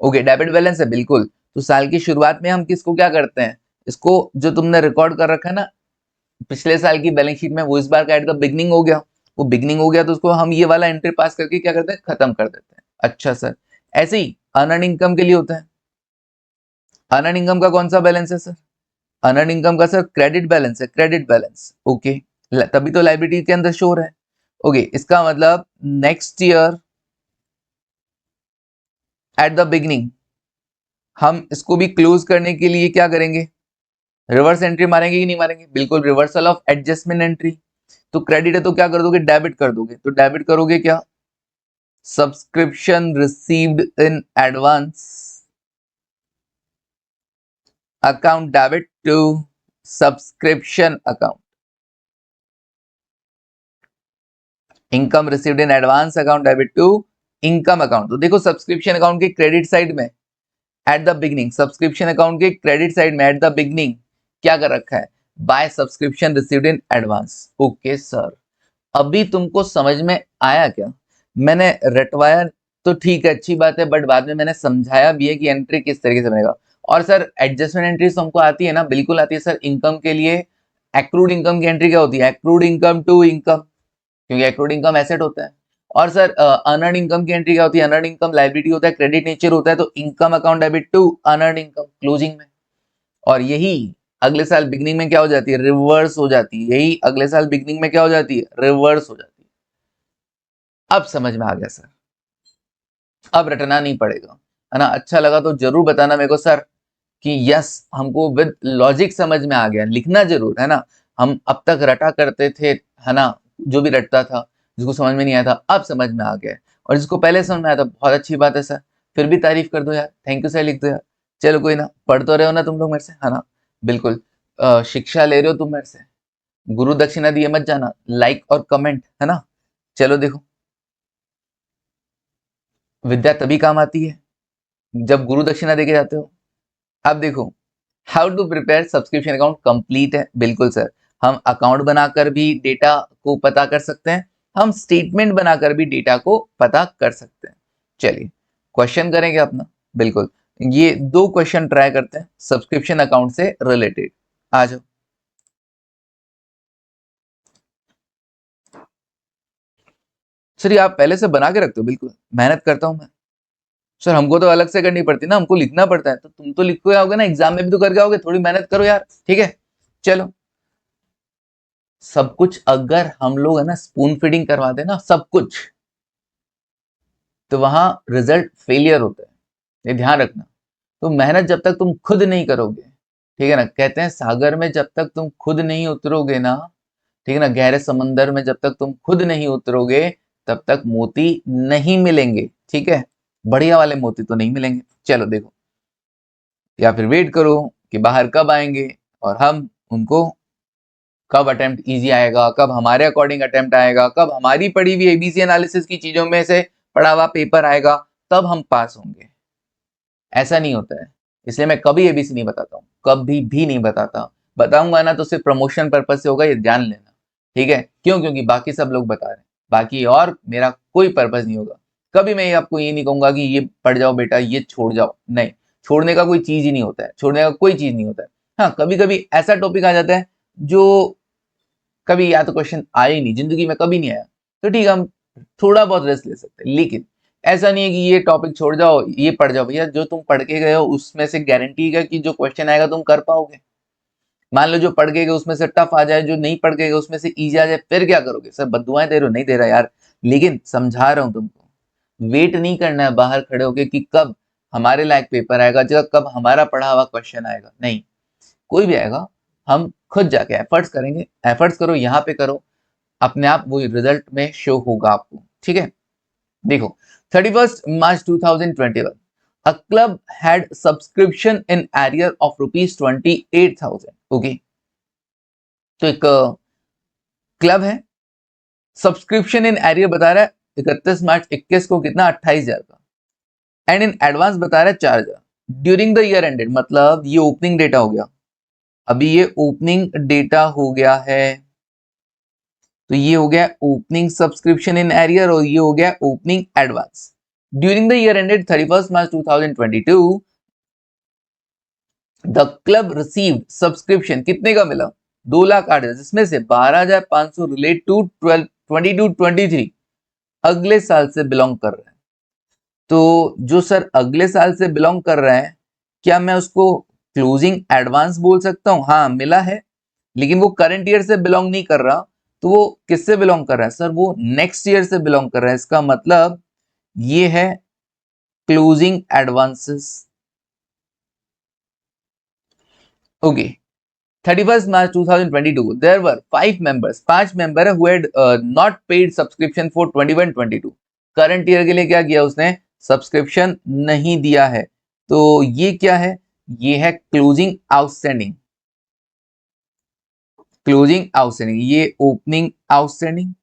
ओके, डेबिट बैलेंस है, बिल्कुल। तो साल की शुरुआत में हम किसको क्या करते हैं, इसको जो तुमने रिकॉर्ड कर रखा है ना पिछले साल की बैलेंस शीट में, वो इस बार का एट द बिगनिंग हो गया, वो बिगनिंग हो गया तो उसको हम ये वाला एंट्री पास करके क्या करते हैं, खत्म कर देते हैं। अच्छा सर, ऐसे ही अनअर्न इनकम के लिए होता है। अनअर्न इनकम का कौन सा बैलेंस है सर, अनअर्न इनकम का सर क्रेडिट बैलेंस है, क्रेडिट बैलेंस। ओके, तभी तो लायबिलिटी के अंदर शो है। ओके, इसका मतलब next year eight the beginning हम इसको भी क्लोज करने के लिए क्या करेंगे, रिवर्स एंट्री मारेंगे कि नहीं मारेंगे, बिल्कुल रिवर्सल ऑफ एडजस्टमेंट एंट्री। तो क्रेडिट है तो क्या कर दोगे, डेबिट कर दोगे, तो डेबिट करोगे क्या, subscription received in advance account debit to subscription account, income received in advance account debit to income account. तो देखो सब्सक्रिप्शन अकाउंट के क्रेडिट साइड में at the beginning, subscription account के क्रेडिट साइड में एट द बिगनिंग क्या कर रखा है, by subscription received in advance. Okay sir, अभी तुमको समझ में आया क्या, मैंने रटवाया तो ठीक है, अच्छी बात है, बट बाद में मैंने समझाया भी है कि एंट्री किस तरीके से बनेगा। और सर एडजस्टमेंट एंट्री तो हमको आती है ना, बिल्कुल आती है सर। इनकम के लिए एक्रूड इनकम की एंट्री क्या होती है, एक्रूड इनकम टू इनकम, क्योंकि एक्रूड इनकम एसेट होता है। और सर अनअर्न्ड इनकम की एंट्री क्या होती है, अनअर्न्ड इनकम लायबिलिटी होता है, क्रेडिट नेचर होता है, तो income account debit to unearned income closing में। और यही अगले साल बिगनिंग में क्या हो जाती है, रिवर्स हो जाती है, यही अगले साल बिगनिंग में क्या हो जाती है, रिवर्स हो जाती है। अब समझ में आ गया सर, अब रटना नहीं पड़ेगा, है ना। अच्छा लगा तो जरूर बताना मेरे को सर कि यस हमको विद लॉजिक समझ में आ गया, लिखना जरूर, है ना। हम अब तक रटा करते थे, है ना, जो भी रटता था, जिसको समझ में नहीं आया था अब समझ में आ गया, और जिसको पहले समझ में आया था बहुत अच्छी बात है सर, फिर भी तारीफ कर दो यार, थैंक यू सर लिख दो यार। चलो कोई ना, पढ़ तो रहे हो ना तुम लोग मेरे से, है ना, बिल्कुल। शिक्षा ले रहे हो तुम मेरे से, गुरु दक्षिणा दिए मत जाना, लाइक और कमेंट, है ना। चलो देखो, विद्या तभी काम आती है जब गुरु दक्षिणा देके जाते हो। अब देखो, how to prepare subscription account complete है, बिल्कुल सर। हम अकाउंट बनाकर भी डेटा को पता कर सकते हैं, हम स्टेटमेंट बनाकर भी डेटा को पता कर सकते हैं। चलिए क्वेश्चन करेंगे अपना, बिल्कुल ये दो क्वेश्चन ट्राई करते हैं सब्सक्रिप्शन अकाउंट से रिलेटेड। आ जाओ सर, ये आप पहले से बना के रखते हो, बिल्कुल मेहनत करता हूं मैं सर, हमको तो अलग से करनी पड़ती है ना, हमको लिखना पड़ता है, तो तुम तो लिख के आओगे ना, एग्जाम में भी तो करके आओगे, थोड़ी मेहनत करो यार, ठीक है। चलो, सब कुछ अगर हम लोग है ना स्पून फीडिंग करवा दे ना सब कुछ, तो वहां रिजल्ट फेलियर होता है, ये ध्यान रखना। तो मेहनत जब तक तुम खुद नहीं करोगे, ठीक है ना, कहते हैं सागर में जब तक तुम खुद नहीं उतरोगे ना, ठीक है ना, गहरे समंदर में जब तक तुम खुद नहीं उतरोगे तब तक मोती नहीं मिलेंगे, ठीक है, बढ़िया वाले मोती तो नहीं मिलेंगे। चलो देखो, या फिर वेट करो कि बाहर कब आएंगे और हम उनको कब अटेम्प्ट इजी आएगा, कब हमारे अकॉर्डिंग अटेम्प्ट आएगा, कब हमारी पढ़ी हुई एबीसी एनालिसिस की चीजों में से पढ़ा हुआ पेपर आएगा, तब हम पास होंगे। ऐसा नहीं होता है, इसलिए मैं कभी एबीसी नहीं बताता हूँ, कभी भी नहीं बताता। बताऊंगा ना तो सिर्फ प्रमोशन पर्पज से होगा, ये ध्यान लेना, ठीक है? क्यों? क्योंकि बाकी सब लोग बता रहे हैं, बाकी और मेरा कोई पर्पज नहीं होगा। कभी मैं आपको ये नहीं कहूंगा कि ये पढ़ जाओ बेटा, ये छोड़ जाओ, नहीं, छोड़ने का कोई चीज ही नहीं होता है, छोड़ने का कोई चीज नहीं होता है। हाँ, कभी कभी ऐसा टॉपिक आ जाता है जो कभी या तो क्वेश्चन आया ही नहीं, जिंदगी में कभी नहीं आया, तो ठीक है, हम थोड़ा बहुत रेस्ट ले सकते हैं। लेकिन ऐसा नहीं है कि ये टॉपिक छोड़ जाओ, ये पढ़ जाओ। भैया, जो तुम पढ़ के गए हो उसमें से गारंटी है कि जो क्वेश्चन आएगा तुम कर पाओगे? मान लो जो पढ़ के गए उसमें से टफ आ जाए, जो नहीं पढ़ के गए उसमें से इजी आ जाए, फिर क्या करोगे? सर बददुआएं दे रहे हो? नहीं दे रहा यार, लेकिन समझा रहा हूं तुमको। वेट नहीं करना है बाहर खड़े होके कि कब हमारे लायक पेपर आएगा, जब कब हमारा पढ़ा हुआ क्वेश्चन आएगा। नहीं, कोई भी आएगा, हम खुद जाके एफर्ट्स करेंगे। एफर्ट्स करो, यहाँ पे करो, अपने आप वो रिजल्ट में शो होगा आपको, ठीक है? देखो, 31st March 2021, a club had subscription in arrear of rupees 28,000. Okay, तो एक क्लब है, सब्सक्रिप्शन इन एरियर बता रहा है 31 मार्च 21 को कितना, 28,000 का, एंड इन एडवांस बता रहा है 4,000 ड्यूरिंग द ईयर एंडेड। मतलब ये ओपनिंग डेटा हो गया, अभी ये ओपनिंग डेटा हो गया है, तो ये हो गया ओपनिंग सब्सक्रिप्शन इन एरियर और ये हो गया opening advance. During the year ended 31 March 2022, the club received subscription कितने का मिला, 2,08,000, जिसमें से 12,500 रिलेट टू 22-23 अगले साल से बिलोंग कर रहे हैं। तो जो सर अगले साल से बिलोंग कर रहे हैं, क्या मैं उसको क्लोजिंग एडवांस बोल सकता हूं? हाँ, मिला है, लेकिन वो करंट ईयर से बिलोंग नहीं कर रहा, तो वो किससे बिलोंग कर रहा है? सर वो नेक्स्ट ईयर से बिलोंग कर रहा है। इसका मतलब ये है closing advances. Okay, 31st March 2022, there were 5 members, 5 member who had not paid subscription for 21-22। Current year के लिए क्या किया उसने? सब्सक्रिप्शन नहीं दिया है। तो ये क्या है? ये है क्लोजिंग आउटस्टैंडिंग। क्लोजिंग आउटस्टैंडिंग, ये ओपनिंग आउटस्टैंडिंग,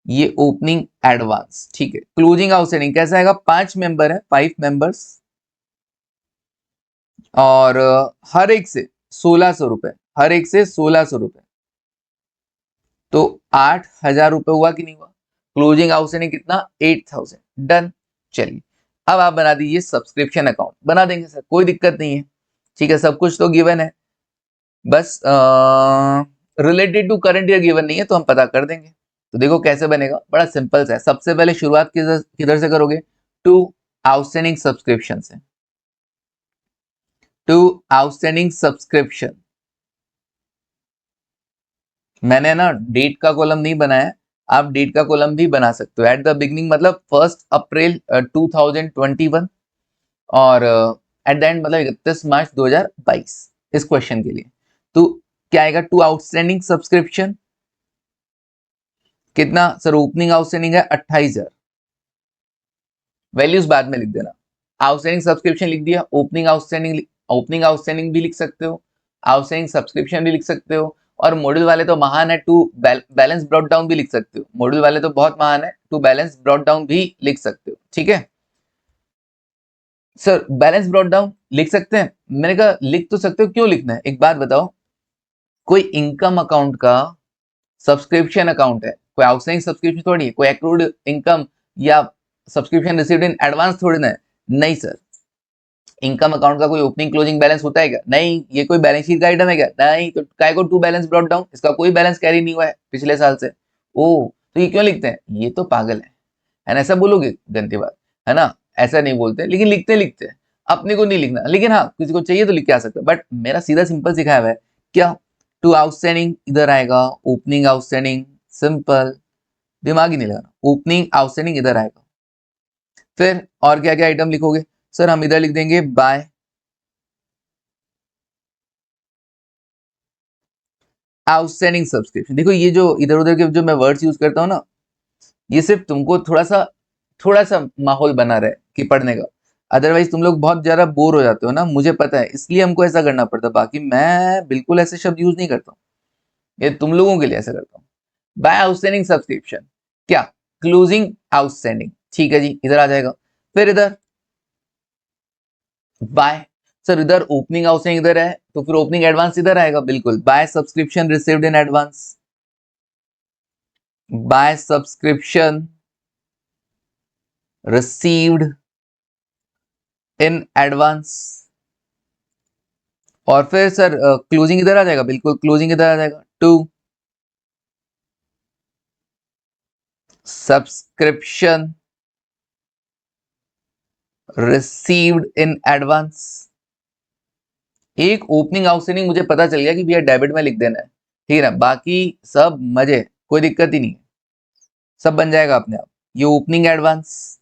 ये ओपनिंग एडवांस, ठीक है? क्लोजिंग आउटस्टैंडिंग कैसा आएगा? 5 मेंबर है, 5 मेंबर्स, और हर एक से 1,600 रुपए, हर एक से 1,600 रुपए, तो 8,000 रुपए हुआ कि नहीं हुआ? क्लोजिंग आउटस्टैंडिंग कितना? 8,000। डन। चलिए, अब आप बना दीजिए सब्सक्रिप्शन अकाउंट। बना देंगे सर, कोई दिक्कत नहीं है, ठीक है? सब कुछ तो गिवन है, बस related to current year given नहीं है, तो हम पता कर देंगे। तो देखो कैसे बनेगा, बड़ा सिंपल सा है। सबसे पहले शुरुआत किधर से करोगे? टू आउटस्टैंडिंग सब्सक्रिप्शन से, टू आउटस्टैंडिंग सब्सक्रिप्शन। मैंने ना डेट का कॉलम नहीं बनाया, आप डेट का कॉलम भी बना सकते हो। एट द बिगनिंग मतलब 1 अप्रैल 2021, और एट द एंड मतलब 31 मार्च 2022 इस क्वेश्चन के लिए। तो क्या आएगा? टू आउटस्टैंडिंग सब्सक्रिप्शन कितना? सर ओपनिंग आउटस्टैंडिंग है 28,000, वैल्यूज बाद में लिख देना। आउटस्टैंडिंग सब्सक्रिप्शन लिख दिया, ओपनिंग आउटस्टैंडिंग भी लिख सकते हो, आउटस्टैंडिंग सब्सक्रिप्शन भी लिख सकते हो, और मॉड्यूल वाले तो महान है, टू बैलेंस ब्रॉट डाउन भी लिख सकते हो। मॉड्यूल वाले तो बहुत महान है, टू बैलेंस ब्रॉट डाउन भी लिख सकते हो, ठीक है? सर बैलेंस ब्रॉट डाउन लिख सकते हैं, मैंने कहा लिख तो सकते हो, क्यों लिखना है? एक बात बताओ, कोई इनकम अकाउंट का सब्सक्रिप्शन अकाउंट है, कोई आउटस्टैंडिंग सब्सक्रिप्शन थोड़ी है, कोई एक्रूड इनकम या सब्सक्रिप्शन रिसीव्ड इन एडवांस थोड़ी ना है। नहीं सर, इनकम अकाउंट का कोई ओपनिंग क्लोजिंग बैलेंस होता है क्या? नहीं। ये कोई बैलेंस शीट का आइटम है क्या? नहीं। तो काय को टू बैलेंस ब्रॉट डाउन, इसका कोई बैलेंस कैरी नहीं हुआ है पिछले साल से। ओ, तो ये क्यों लिखते हैं? ये तो पागल है ना? ऐसा बोलोगे गंदी बात है ना? ऐसा नहीं बोलते, लेकिन लिखते हैं। अपने को नहीं लिखना, लेकिन हाँ किसी को चाहिए तो लिख के आ सकता है, बट मेरा सीधा सिंपल सिखाया हुआ है। क्या? टू आउटस्टैंडिंग इधर आएगा, ओपनिंग आउटस्टैंडिंग, सिंपल, दिमाग ही नहीं लगाना। ओपनिंग आउटस्टैंडिंग इधर आएगा, फिर और क्या क्या आइटम लिखोगे? सर हम इधर लिख देंगे बाय आउटस्टैंडिंग सब्सक्रिप्शन। देखो ये जो इधर उधर के जो मैं वर्ड्स यूज करता हूँ ना, ये सिर्फ तुमको थोड़ा सा माहौल बना रहे कि पढ़ने का। अदरवाइज तुम लोग बहुत ज्यादा बोर हो जाते हो ना, मुझे पता है, इसलिए हमको ऐसा करना पड़ता है। बाकी मैं बिल्कुल ऐसे शब्द यूज नहीं करता हूँ, ये तुम लोगों के लिए ऐसा करता हूँ। बाय आउटस्टैंडिंग सब्सक्रिप्शन, क्या क्लोजिंग आउटस्टैंडिंग, ठीक है जी, इधर आ जाएगा। फिर इधर बाय, सर इधर ओपनिंग आउटस्टैंडिंग इधर है, तो फिर ओपनिंग एडवांस इधर आएगा, बिल्कुल। By subscription received in advance, by subscription received in advance. और फिर सर क्लोजिंग इधर आ जाएगा, बिल्कुल क्लोजिंग इधर आ जाएगा। To subscription received in advance. एक ओपनिंग आउटस्टैंडिंग मुझे पता चल गया कि भैया डेबिट में लिख देना है, ठीक है ना, बाकी सब मजे, कोई दिक्कत ही नहीं है, सब बन जाएगा अपने आप। ये ओपनिंग एडवांस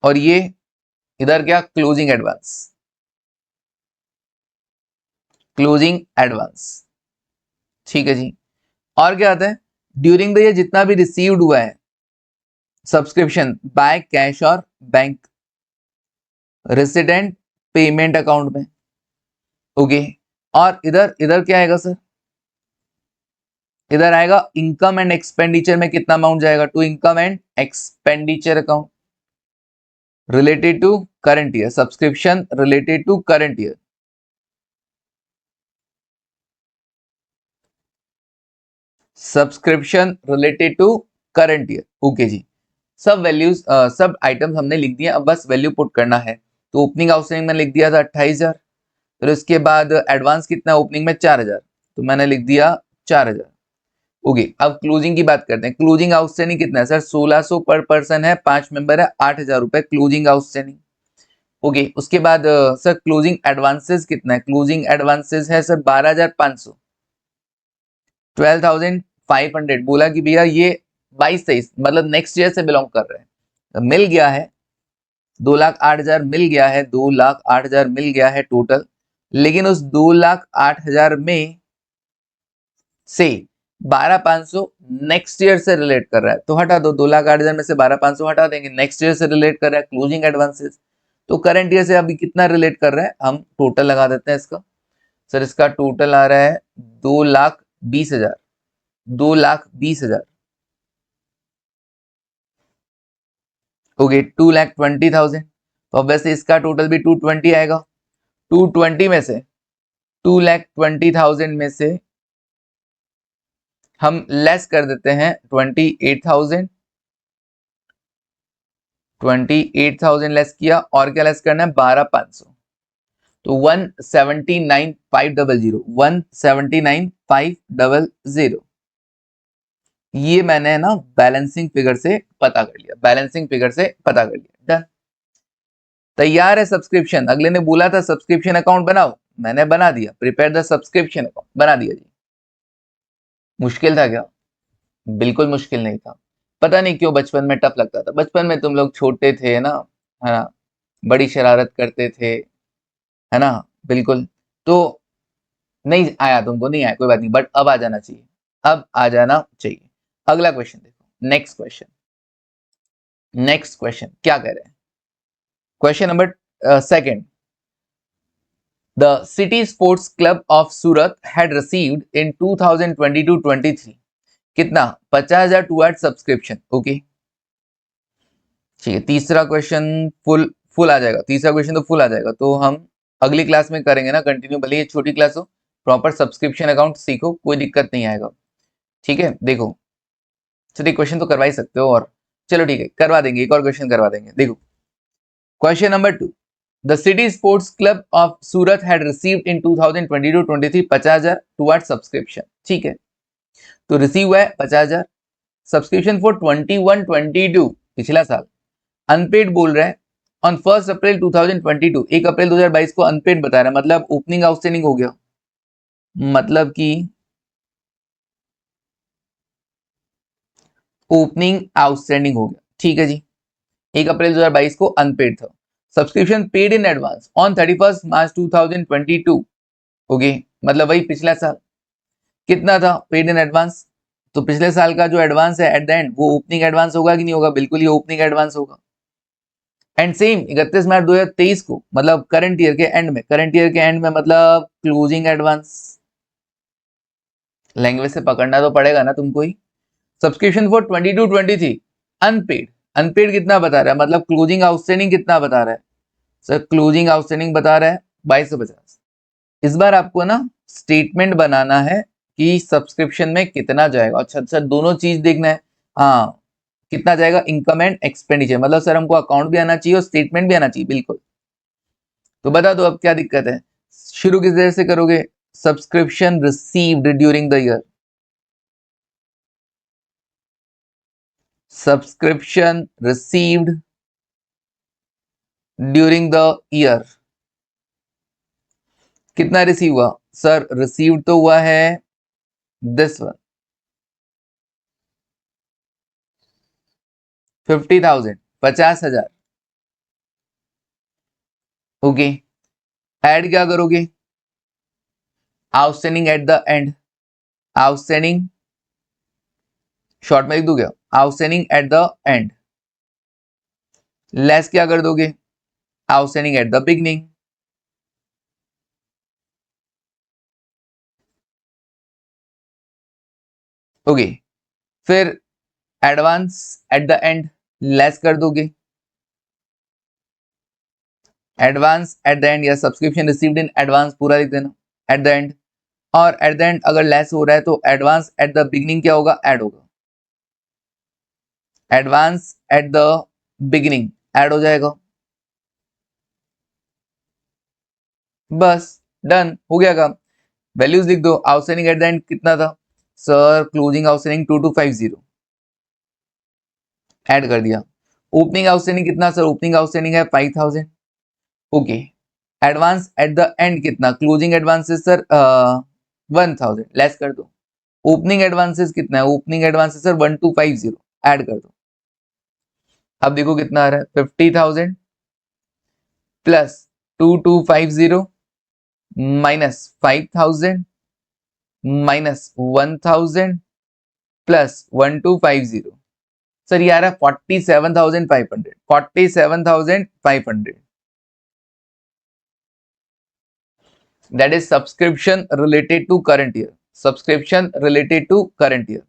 और ये इधर क्या, क्लोजिंग एडवांस, क्लोजिंग एडवांस, ठीक है जी। और क्या आता है, ड्यूरिंग द ईयर जितना भी रिसीव्ड हुआ है सब्सक्रिप्शन बाय कैश और बैंक रेसिडेंट पेमेंट अकाउंट में, ओके। और इधर इधर क्या आएगा सर, इधर आएगा इनकम एंड एक्सपेंडिचर में कितना अमाउंट जाएगा, to income and expenditure account related to current year, subscription related to current year, subscription related to current year, okay जी। सब वैल्यूज सब आइटम्स हमने लिख दिए, अब बस वैल्यू पुट करना है। तो ओपनिंग आउटस्टैंडिंग में लिख दिया था 28,000, फिर उसके बाद एडवांस कितना, ओपनिंग में 4,000, तो मैंने लिख दिया 4,000, ओके। अब क्लोजिंग की बात करते हैं, क्लोजिंग आउटस्टैंडिंग कितना है सर, 1600 पर पर्सन है, 5 मेंबर है, 8,000 रुपए क्लोजिंग आउटस्टैंडिंग, ओके। उसके बाद सर क्लोजिंग एडवांसेस कितना है, क्लोजिंग एडवांसेस है सर 12,500, 12,500। बोला कि भैया ये 22-23 मतलब नेक्स्ट ईयर से बिलोंग कर रहे हैं, तो मिल गया है 2,08,000 मिल गया है, 2,08,000 मिल गया है टोटल। लेकिन उस 2,08,000 में से 12,500 नेक्स्ट ईयर से रिलेट कर रहा है, तो हटा दो, 2,08,000 में से 12,500 हटा देंगे, नेक्स्ट ईयर से रिलेट कर रहा है क्लोजिंग एडवांसेस। तो करंट ईयर से अभी कितना रिलेट कर रहा है, हम टोटल लगा देते हैं इसका। सर इसका टोटल आ रहा है 2,20,000, 2,20,000, ओके, 2,20,000। तो ऑब्वियसली इसका टोटल भी 220 आएगा। 220 में से 2,20,000 में से हम लेस कर देते हैं 28,000, 28,000 लेस किया, और क्या लेस करना है, 12,500, तो 179,500, 179,500, ये मैंने ना बैलेंसिंग फिगर से पता कर लिया, बैलेंसिंग फिगर से पता कर लिया, डन। तैयार है सब्सक्रिप्शन, अगले ने बोला था सब्सक्रिप्शन अकाउंट बनाओ, मैंने बना दिया, प्रिपेयर द सब्सक्रिप्शन अकाउंट, बना दिया जी। मुश्किल था क्या, बिल्कुल मुश्किल नहीं था। पता नहीं क्यों बचपन में टफ लगता था, बचपन में तुम लोग छोटे थे ना, है ना, बड़ी शरारत करते थे, है ना, बिल्कुल। तो नहीं आया तुमको, नहीं आया, कोई बात नहीं, बट अब आ जाना चाहिए, अब आ जाना चाहिए। अगला क्वेश्चन देखो, नेक्स्ट क्वेश्चन, नेक्स्ट क्वेश्चन क्या कह रहे हैं, question number second. The city sports club of Surat had received in 2022-23 कितना, 50,000 टुवर्ड सब्सक्रिप्शन, ओके, ठीक है। तीसरा क्वेश्चन फुल फुल आ जाएगा, तीसरा क्वेश्चन तो फुल आ जाएगा, तो हम अगली क्लास में करेंगे ना कंटिन्यू, भले ये छोटी क्लास हो, प्रॉपर सब्सक्रिप्शन अकाउंट सीखो, कोई दिक्कत नहीं आएगा, ठीक है। देखो चलिए क्वेश्चन तो करवा ही सकते हो, और चलो ठीक है करवा देंगे, एक और क्वेश्चन करवा देंगे। देखो question number 2, the city sports club of Surat had received in 2022-23 50,000 toward subscription, ठीक है। तो रिसीव हुआ है 50,000, सब्सक्रिप्शन फॉर 21-22 पिछला साल, अनपेड बोल रहा है ऑन 1 अप्रैल 2022, 1 अप्रैल 2022 को अनपेड बता रहा है, मतलब ओपनिंग आउटस्टैंडिंग हो गया, मतलब कि ओपनिंग आउटस्टैंडिंग हो गया, ठीक है जी। 1 अप्रैल 2022 को अनपेड था, subscription paid in advance on 31 March 2022, okay, मतलब वही पिछला साल कितना था पेड इन एडवांस, तो पिछले साल का जो एडवांस है एट द एंड वो ओपनिंग एडवांस होगा कि नहीं होगा, बिल्कुल ये ओपनिंग एडवांस होगा, एंड सेम 31 मार्च 2023 को मतलब करंट ईयर के एंड में, करंट ईयर के एंड में मतलब क्लोजिंग एडवांस। लैंग्वेज से पकड़ना तो पड़ेगा ना तुमको ही। सब्सक्रिप्शन फॉर 22-23 अनपेड, अनपेड कितना बता रहा है, मतलब क्लोजिंग आउटस्टैंडिंग कितना बता रहा है सर, क्लोजिंग आउटस्टैंडिंग बता रहा है 2250। इस बार आपको ना स्टेटमेंट बनाना है कि सब्सक्रिप्शन में कितना जाएगा। अच्छा सर दोनों चीज देखना है, हाँ कितना जाएगा, इनकम एंड एक्सपेंडिचर, मतलब सर हमको अकाउंट भी आना चाहिए और स्टेटमेंट भी आना चाहिए, बिल्कुल। तो बता दो अब क्या दिक्कत है, शुरू किस तरह से करोगे, subscription received during the year, subscription received during the year, कितना रिसीव हुआ सर, रिसीव तो हुआ है दिस वन 50,000, 50,000। ओके, ऐड क्या करोगे, outstanding at the end, outstanding short में लिख दूं क्या, outstanding at the end, less क्या कर दोगे, outstanding at the beginning. Okay, फिर advance at the end, less कर दोगे, एडवांस एट द एंड या सब्सक्रिप्शन रिसीव्ड इन एडवांस पूरा लिख देना एट द एंड, और एट द एंड अगर लेस हो रहा है तो एडवांस एट द बिगनिंग क्या होगा, ऐड होगा, advance at the beginning add हो जाएगा, बस डन हो गया काम। वैल्यूज लिख दो, आउटस्टैंडिंग एट द एंड कितना था सर, क्लोजिंग आउटस्टैंडिंग 2250 ऐड कर दिया, ओपनिंग आउटस्टैंडिंग कितना सर, ओपनिंग आउटस्टैंडिंग है 5000। Okay, advance at the and कितना, क्लोजिंग एडवांसेस सर 1000 लेस कर दो, ओपनिंग एडवांसेस कितना है, ओपनिंग एडवांसेस सर 1250 ऐड कर दो। अब देखो कितना आ रहा है, 50,000 plus 2250 minus 5000 minus 1000 plus 1250, sir ये आ रहा है 47,500, 47,500। That is subscription related to current year, subscription related to current year.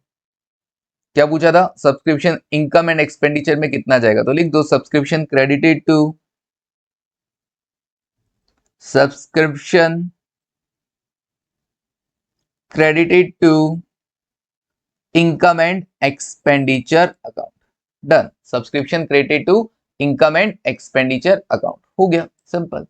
क्या पूछा था, सब्सक्रिप्शन इनकम एंड एक्सपेंडिचर में कितना जाएगा, तो लिख दो subscription credited to, subscription credited to income and expenditure account, done, subscription credited to income and expenditure account, हो गया सिंपल।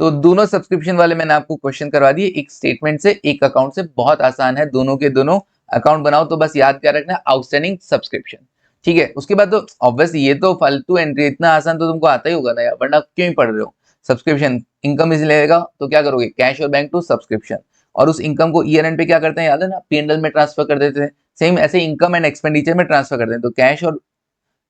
तो दोनों सब्सक्रिप्शन वाले मैंने आपको क्वेश्चन करवा दिए, एक स्टेटमेंट से एक अकाउंट से, बहुत आसान है, दोनों के दोनों अकाउंट बनाओ, तो बस याद क्या रखना, आउटस्टैंडिंग सब्सक्रिप्शन, ठीक है। उसके बाद तो ऑब्वियसली ये तो फालतू एंट्री, इतना आसान तो तुमको आता ही होगा ना यार, वरना क्यों ही पढ़ रहे हो। सब्सक्रिप्शन इनकम इज लेगा तो क्या करोगे, कैश और बैंक टू सब्सक्रिप्शन, और उस इनकम को ईयर एंड पे क्या करते हैं याद है ना, पीएनएल में ट्रांसफर कर देते हैं, सेम ऐसे इनकम एंड एक्सपेंडिचर में ट्रांसफर कर देते हैं, तो कैश और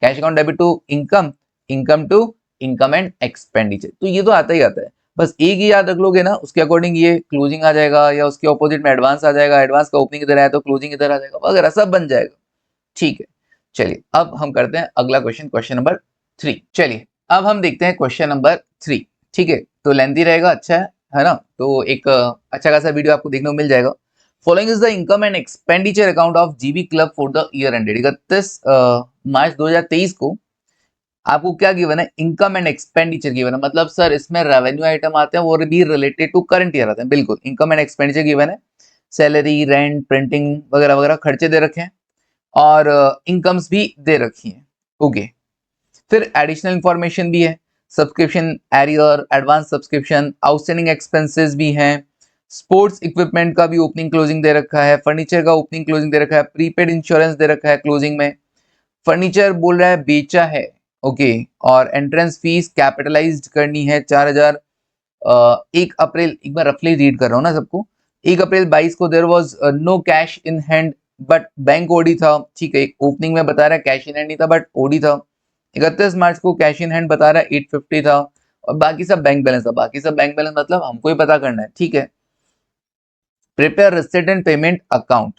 cash account debit to income, income to income and expenditure, तो ये तो आता ही आता है। बस एक ही याद रख लोगे ना, उसके अकॉर्डिंग ये क्लोजिंग आ जाएगा, या उसके ऑपोजिट में एडवांस आ जाएगा, एडवांस का ओपनिंग इधर आया तो क्लोजिंग इधर आ जाएगा वगैरह, सब बन जाएगा, ठीक है। चलिए अब हम करते हैं अगला क्वेश्चन, क्वेश्चन नंबर 3। चलिए अब हम देखते हैं क्वेश्चन नंबर 3, ठीक है, तो लेंथी रहेगा, अच्छा है ना, तो एक अच्छा खासा वीडियो आपको देखने को मिल जाएगा। Following is the income and expenditure account of GB club for the year ended 31 मार्च 2023 को, आपको क्या गिवन है, इनकम एंड एक्सपेंडिचर गिवन है, मतलब सर इसमें रेवेन्यू आइटम आते हैं वो भी रिलेटेड टू करंट ईयर आते हैं, बिल्कुल इनकम एंड एक्सपेंडिचर गिवन है, सैलरी रेंट प्रिंटिंग वगैरह वगैरह खर्चे दे रखे हैं, और इनकम्स भी दे रखी हैं, ओके। फिर एडिशनल इंफॉर्मेशन भी है, subscription arrear, advance subscription, outstanding expenses भी हैं, स्पोर्ट्स इक्विपमेंट का भी ओपनिंग क्लोजिंग दे रखा है, फर्नीचर का ओपनिंग क्लोजिंग दे रखा है, प्रीपेड इंश्योरेंस दे रखा है क्लोजिंग में, फर्नीचर बोल रहा है बेचा है, ओके, और एंट्रेंस फीस कैपिटलाइज्ड करनी है 4,000। 1 अप्रैल, एक बार रफली रीड कर रहा हूँ ना सबको, 1 अप्रैल 22 को there was no cash in hand but bank OD था, ठीक है, ओपनिंग में बता रहा है कैश इन हैंड नहीं था बट ओडी था। 31 मार्च को कैश इन हैंड बता रहा है 850 था, और बाकी सब बैंक बैलेंस था, बाकी सब बैंक बैलेंस मतलब हमको ही पता करना है, ठीक है। Prepare receipt and payment account,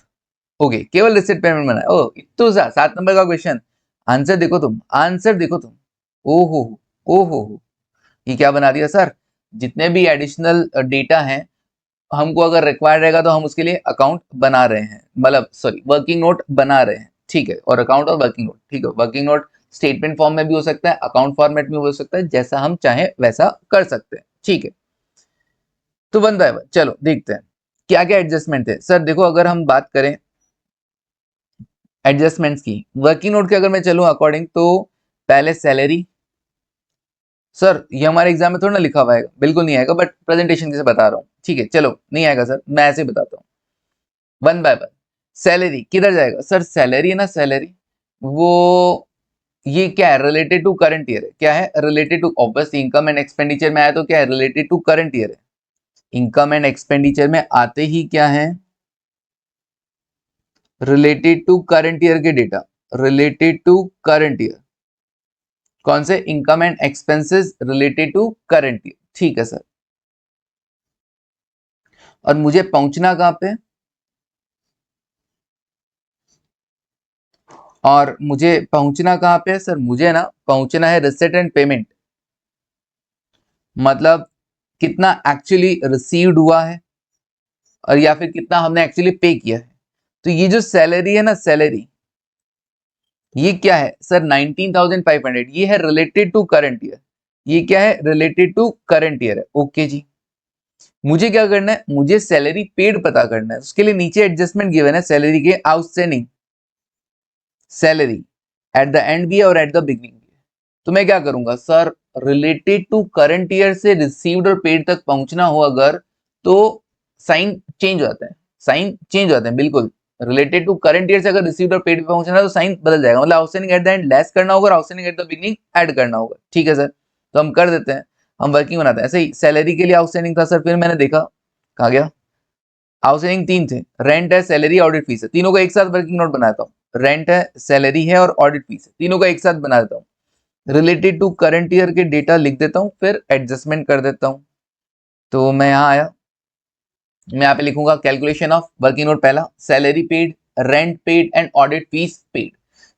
okay, केवल रिसिट पेमेंट बना है, ओ इतो 7 नंबर का क्वेश्चन, आंसर देखो तुम, आंसर देखो तुम, ओहो ओहो, ये क्या बना दिया सर, जितने भी एडिशनल डेटा हैं हमको अगर रिक्वायर्ड रहेगा तो हम उसके लिए अकाउंट बना रहे हैं, मतलब सॉरी वर्किंग नोट बना रहे हैं, ठीक है। और अकाउंट और वर्किंग नोट, ठीक है, वर्किंग नोट स्टेटमेंट फॉर्म में भी हो सकता है, अकाउंट फॉर्मेट में हो सकता है, जैसा हम चाहें वैसा कर सकते हैं, ठीक है। तो वन बाय वन चलो देखते हैं क्या क्या एडजस्टमेंट है। सर देखो, अगर हम बात करें एडजस्टमेंट्स की, वर्किंग नोट के अगर मैं चलूं अकॉर्डिंग, तो पहले सैलरी, सर ये हमारे एग्जाम में थोड़ा ना लिखा हुआ है, बिल्कुल नहीं आएगा, बट प्रेजेंटेशन से बता रहा हूँ, ठीक है। चलो नहीं आएगा सर, मैं ऐसे ही बताता हूँ वन बाय वन। सैलरी किधर जाएगा सर, सैलरी है ना, सैलरी वो ये क्या है, रिलेटेड टू करंट ईयर है, क्या है, related to, obviously income and expenditure में आया तो क्या है, रिलेटेड टू करंट ईयर है। इनकम एंड एक्सपेंडिचर में आते ही क्या है, रिलेटेड टू करंट ईयर के data, related to current year, कौन से, income and expenses related to current year, ठीक है सर। और मुझे पहुंचना कहां पे, और मुझे पहुंचना कहां पे है सर, मुझे ना पहुंचना है रिसिट एंड पेमेंट, मतलब कितना एक्चुअली रिसीव्ड हुआ है और या फिर कितना हमने एक्चुअली पे किया है। तो ये जो सैलरी है ना, सैलरी ये क्या है सर, 19,500, ये है रिलेटेड टू करंट ईयर, ये क्या है, रिलेटेड टू करंट ईयर है, ओके जी। मुझे क्या करना है, मुझे सैलरी पेड पता करना है, उसके लिए नीचे एडजस्टमेंट गिवन है सैलरी के, outstanding salary eight the and भी है और एट द बिगनिंग भी है। तो मैं क्या करूंगा sir, related to current year से रिसीव्ड और पेड तक पहुंचना हो अगर, तो साइन चेंज हो जाता है, साइन चेंज हो जाते हैं बिल्कुल। रिलेटेड टू करंट ईयर से अगर रिसीव्ड और पेड पे पहुंचना है तो साइन बदल जाएगा, मतलब outstanding at the end less करना होगा, outstanding at the beginning add करना होगा, ठीक है सर। तो हम कर देते हैं, हम वर्किंग बनाते हैं। ऐसे ही सैलरी के लिए आउटस्टैंडिंग था सर, फिर मैंने देखा कहा गया, आउटस्टैंडिंग तीन थे, रेंट है, सैलरी, ऑडिट फीस है, तीनों का एक साथ वर्किंग नोट बनाता हूँ। रेंट है, सैलरी है और ऑडिट फीस है, तीनों का एक साथ बना देता हूँ। रिलेटेड टू करंट ईयर के डेटा लिख देता हूँ, फिर एडजस्टमेंट कर देता हूँ। तो मैं यहाँ आया, मैं यहाँ पे लिखूंगा कैलकुलेशन ऑफ वर्किंग नोट, पहला salary paid, rent paid and audit fees paid.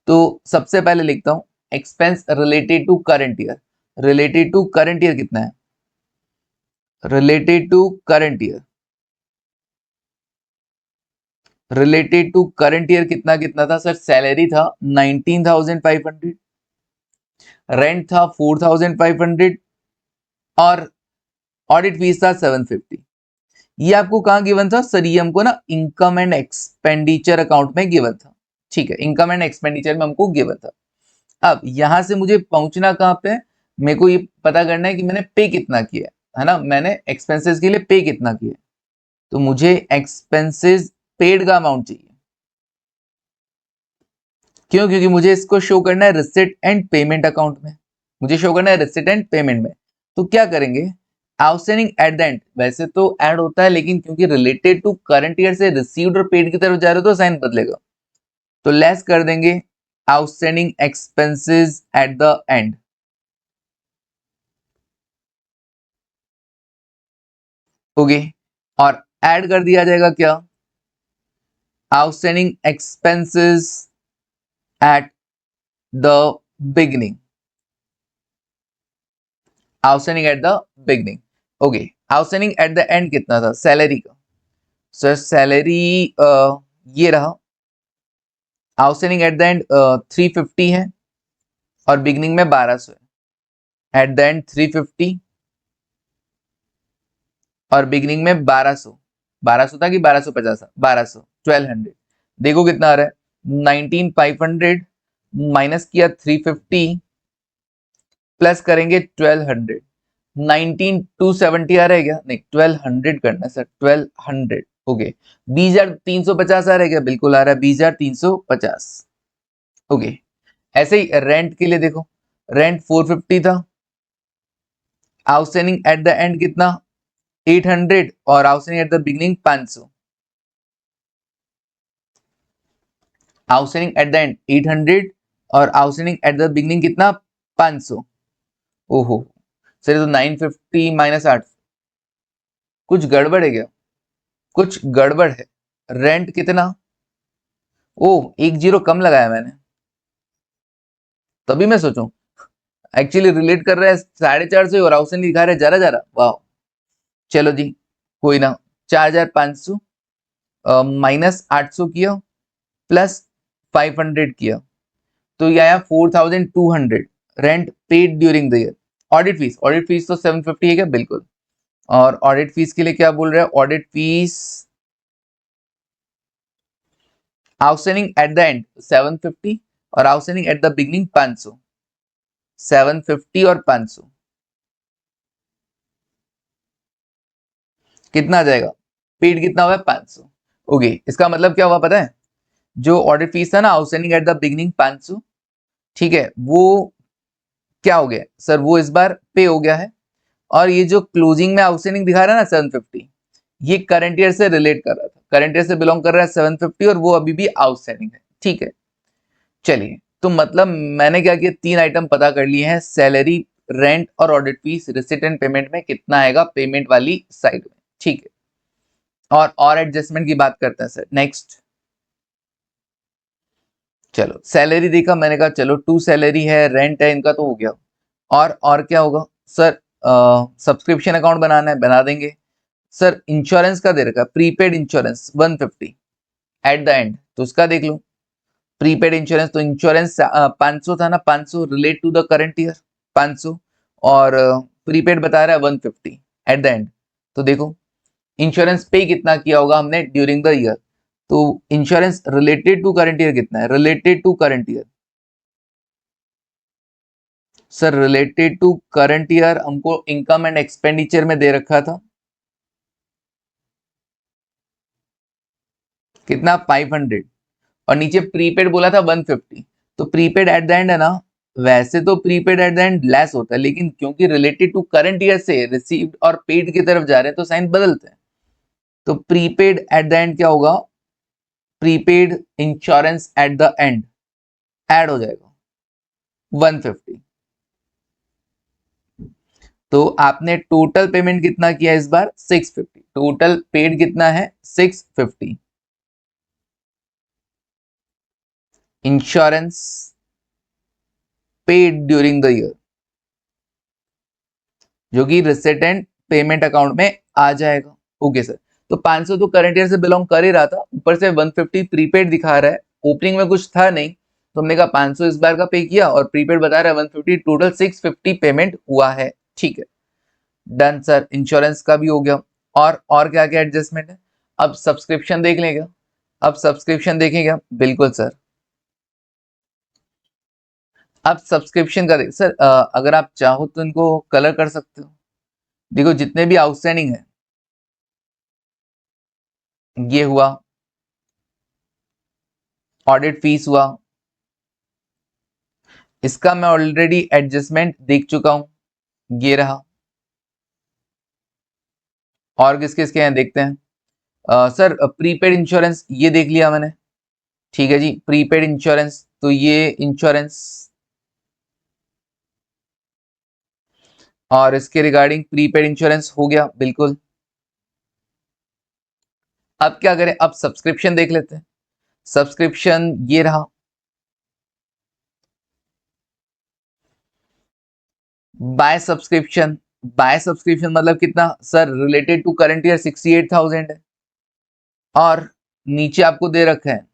तो सबसे पहले लिखता हूँ expense related to current year, related to current year कितना है, related to current year, related to current year कितना कितना था सर, सैलरी था 19,500, रेंट था 4,500 और ऑडिट फीस था 750। ये आपको कहां गिवन था सर, ये हमको ना इनकम एंड एक्सपेंडिचर अकाउंट में गिवन था, ठीक है, इनकम एंड एक्सपेंडिचर में हमको गिवन था। अब यहां से मुझे पहुंचना कहां पे है, मेरे को ये पता करना है कि मैंने पे कितना किया है ना, मैंने एक्सपेंसेस के लिए पे कितना किया, तो मुझे एक्सपेंसेस पेड का अमाउंट चाहिए। क्यों, क्योंकि मुझे इसको शो करना है रिसिट एंड पेमेंट अकाउंट में, मुझे शो करना है रिसिट एंड पेमेंट में। तो क्या करेंगे, आउटस्टैंडिंग एट द एंड वैसे तो ऐड होता है, लेकिन क्योंकि रिलेटेड टू करंट ईयर से रिसीव्ड और पेड की तरफ जा रहे हो तो साइन बदलेगा, तो लेस कर देंगे outstanding expenses eight the and, okay. और ऐड कर दिया जाएगा क्या, outstanding expenses eight the beginning, outstanding at the beginning, okay. Outstanding at the and कितना था सैलरी का, सर सैलरी ये रहा, आउटस्टैंडिंग एट द एंड 350 है और बिगनिंग में 1200 है, एट द एंड 350 और बिगनिंग में 1200, 1200 था कि 1250 था, 1200, 1200, देखो कितना आ रहा है, 19,500 माइनस किया 350 प्लस करेंगे 1200, 19,270 आ रहा है क्या, नहीं 1200 करना है सर, 1200, ओके। 20,350 आ रहा है क्या, बिल्कुल आ रहा है 20,350, ओके। ऐसे ही रेंट के लिए देखो, रेंट 450 था, आउटस्टैंडिंग एट द एंड कितना 800 और outstanding at the beginning 500, outstanding at the and 800 और आउटस्टैंडिंग एट द बिगनिंग कितना 500, ओहो सर तो 950 माइनस 8, कुछ गड़बड़ है क्या, कुछ गड़बड़ है। रेंट कितना, ओ एक जीरो कम लगाया मैंने, तभी मैं सोचूं एक्चुअली रिलेट कर रहा है 450 और आउटस्टैंडिंग दिखा रहा है जरा जरा। वाह, चलो जी कोई ना। 4500 माइनस 800 किया प्लस 500 किया तो ये आया 4200 rent paid during the year. Audit fees तो 750 है क्या? बिल्कुल। और ऑडिट फीस के लिए क्या बोल रहा है? Audit fees outstanding at the and 750 और आउटस्टैंडिंग एट द बिगनिंग 500। 750 और 500 कितना आ जाएगा? पेड कितना हुआ है? 500। ओके, इसका मतलब क्या हुआ पता है? जो ऑडिट फीस था ना आउटस्टैंडिंग एट द बिगनिंग 500, ठीक है, वो क्या हो गया सर? वो इस बार पे हो गया है। और ये जो क्लोजिंग में आउटस्टैंडिंग दिखा रहा है ना 750, ये करंट ईयर से रिलेट कर रहा था, करंट ईयर से बिलोंग कर रहा है 750 और वो अभी भी आउटस्टैंडिंग है। ठीक है, चलिए तो मतलब मैंने क्या किया, 3 आइटम पता कर लिए हैं, सैलरी, रेंट और audit fees. Receipt and payment में कितना आएगा पेमेंट वाली साइड में? ठीक है, और एडजस्टमेंट की बात करते हैं सर। नेक्स्ट, चलो सैलरी देखा, मैंने कहा चलो 2 सैलरी है, रेंट है, इनका तो हो गया। और क्या होगा सर? सब्सक्रिप्शन अकाउंट बनाना है, बना देंगे। सर इंश्योरेंस का दे रखा है, prepaid insurance 150 at the end, तो उसका देख लो। प्रीपेड इंश्योरेंस, तो इंश्योरेंस 500 था ना, 500 relate to the current year 500, और प्रीपेड बता रहा है 150 एट द एंड। तो देखो इंश्योरेंस पे कितना किया होगा हमने ड्यूरिंग द ईयर, तो insurance related to current year कितना है? Related to current year, sir related to current year हमको इनकम एंड एक्सपेंडिचर में दे रखा था कितना? 500, और नीचे प्रीपेड बोला था 150। तो प्रीपेड एट द एंड है ना, वैसे तो prepaid eight the end less होता है, लेकिन क्योंकि रिलेटेड टू करंट ईयर से रिसीव्ड और पेड की तरफ जा रहे हैं तो साइन बदलते हैं। तो प्रीपेड एट द एंड क्या होगा? Prepaid insurance eight the end add हो जाएगा 150। तो आपने टोटल पेमेंट कितना किया इस बार? 650। टोटल पेड कितना है? 650। Insurance paid during the year, जो कि रिसिट एंड पेमेंट अकाउंट में आ जाएगा। ओके सर, तो 500 तो करंट ईयर से बिलोंग कर ही रहा था, ऊपर से 150 प्रीपेड दिखा रहा है, ओपनिंग में कुछ था नहीं, तो हमने कहा 500 इस बार का पे किया और प्रीपेड बता रहा है 150, टोटल 650 पेमेंट हुआ है। ठीक है, डन सर, इंश्योरेंस का भी हो गया। और क्या क्या एडजस्टमेंट है? अब सब्सक्रिप्शन देख लेंगे। अब सब्सक्रिप्शन देखेंगे? बिल्कुल सर। अब सब्सक्रिप्शन का देख सर, अगर आप चाहो तो इनको कलर कर सकते हो। देखो जितने भी आउटस्टैंडिंग है, ये हुआ, ऑडिट फीस हुआ, इसका मैं ऑलरेडी एडजस्टमेंट देख चुका हूं, ये रहा। और किस किस के हैं देखते हैं। सर प्रीपेड इंश्योरेंस ये देख लिया मैंने, ठीक है जी, प्रीपेड इंश्योरेंस, तो ये इंश्योरेंस और इसके रिगार्डिंग प्रीपेड इंश्योरेंस हो गया बिल्कुल। अब क्या करें? अब सब्सक्रिप्शन देख लेते हैं। सब्सक्रिप्शन ये रहा, बाय सब्सक्रिप्शन। बाय सब्सक्रिप्शन मतलब कितना sir? Related to current year 68,000 है। और नीचे आपको दे रखे हैं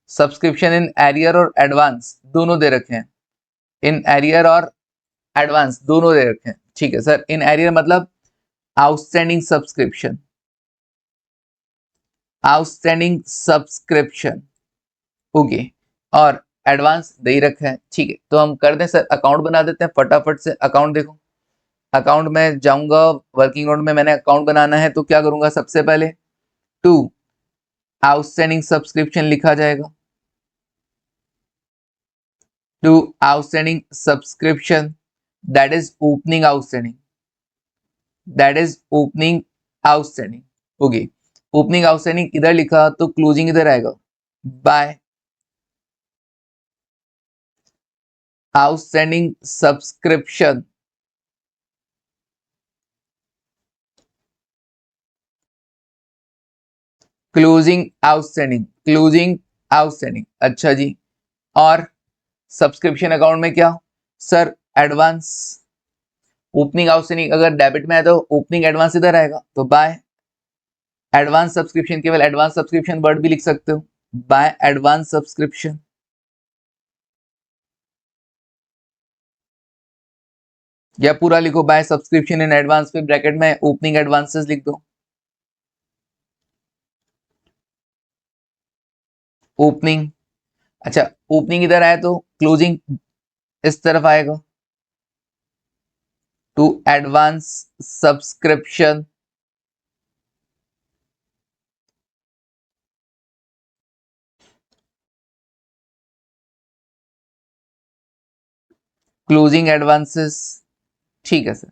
सब्सक्रिप्शन इन एरियर और एडवांस, दोनों दे रखे हैं। इन एरियर और एडवांस दोनों दे रखे हैं। ठीक है सर, इन एरियर मतलब outstanding subscription, outstanding subscription, okay, और एडवांस दे ही रखा है। ठीक है, तो हम कर दें सर, अकाउंट बना देते हैं फटाफट से। अकाउंट देखो, अकाउंट में जाऊंगा, वर्किंग नोट में मैंने अकाउंट बनाना है, तो क्या करूंगा? सबसे पहले टू आउटस्टैंडिंग सब्सक्रिप्शन लिखा जाएगा, to outstanding subscription, that is opening outstanding, that is opening outstanding. Okay, opening outstanding इधर लिखा तो क्लोजिंग इधर आएगा, by outstanding subscription, closing outstanding, closing outstanding. अच्छा जी, और सब्सक्रिप्शन अकाउंट में क्या सर? एडवांस, ओपनिंग आउटस्टैंडिंग अगर डेबिट में है तो ओपनिंग एडवांस इधर आएगा, तो बाय एडवांस सब्सक्रिप्शन, केवल एडवांस सब्सक्रिप्शन वर्ड भी लिख सकते हो, बाय एडवांस सब्सक्रिप्शन। या पूरा लिखो बाय सब्सक्रिप्शन इन एडवांस, फिर ब्रैकेट में ओपनिंग एडवांसेस लिख दो, ओपनिंग। अच्छा ओपनिंग इधर आया तो क्लोजिंग इस तरफ आएगा, to advance subscription, closing advances. ठीक है सर,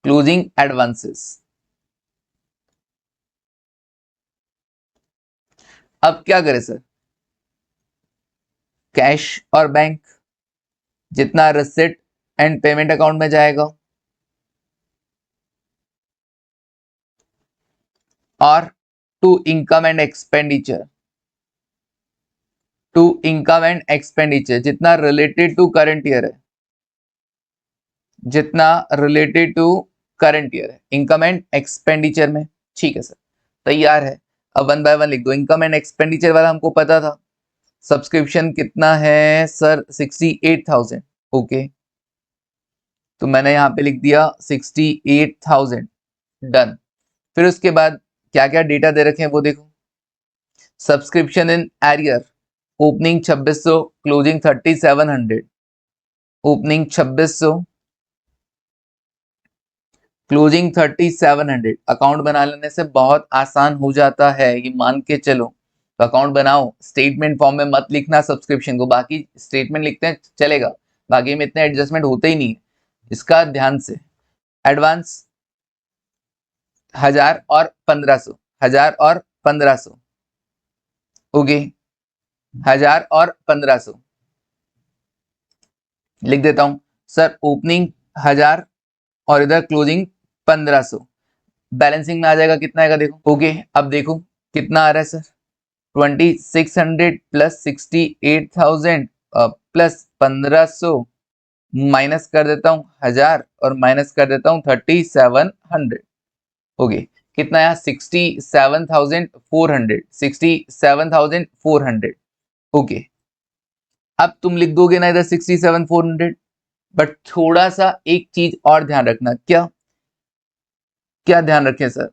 क्लोजिंग एडवांसेस। अब क्या करें सर, कैश और बैंक जितना रिसिट एंड पेमेंट अकाउंट में जाएगा और to income and expenditure, to income and expenditure जितना रिलेटेड टू करंट ईयर है, जितना रिलेटेड टू करंट ईयर है इनकम एंड एक्सपेंडिचर में। ठीक है सर, तैयार है। अब वन बाय वन लिख दो। इनकम एंड एक्सपेंडिचर वाला हमको पता था, सब्सक्रिप्शन कितना है सर 68,000, ओके, तो मैंने यहाँ पे लिख दिया 68,000, डन। फिर उसके बाद क्या क्या डेटा दे रखे हैं वो देखो, subscription in arrear, opening 2600, closing 3700, opening 2600, closing 3700। Account बना लेने से बहुत आसान हो जाता है, ये मान के चलो। तो अकाउंट बनाओ, स्टेटमेंट फॉर्म में मत लिखना सब्सक्रिप्शन को, बाकी स्टेटमेंट लिखते हैं चलेगा, बाकी में इतने एडजस्टमेंट होते ही नहीं है, इसका ध्यान से। एडवांस 1000 और 1500, 1000 और 1500, ओके, 1000 और 1500 लिख देता हूं सर। ओपनिंग 1000 और इधर क्लोजिंग 1500, बैलेंसिंग में आ जाएगा, कितना आएगा देखो, ओके। अब देखो कितना आ रहा है सर, 2600 प्लस 68,000 प्लस 1500, माइनस कर देता हूं 1000 और माइनस कर देता हूं 3700, ओके। कितना आया 67,400, 67,400, ओके। अब तुम लिख दोगे ना इधर 67,400, बट थोड़ा सा एक चीज और ध्यान रखना, क्या क्या ध्यान रखें सर,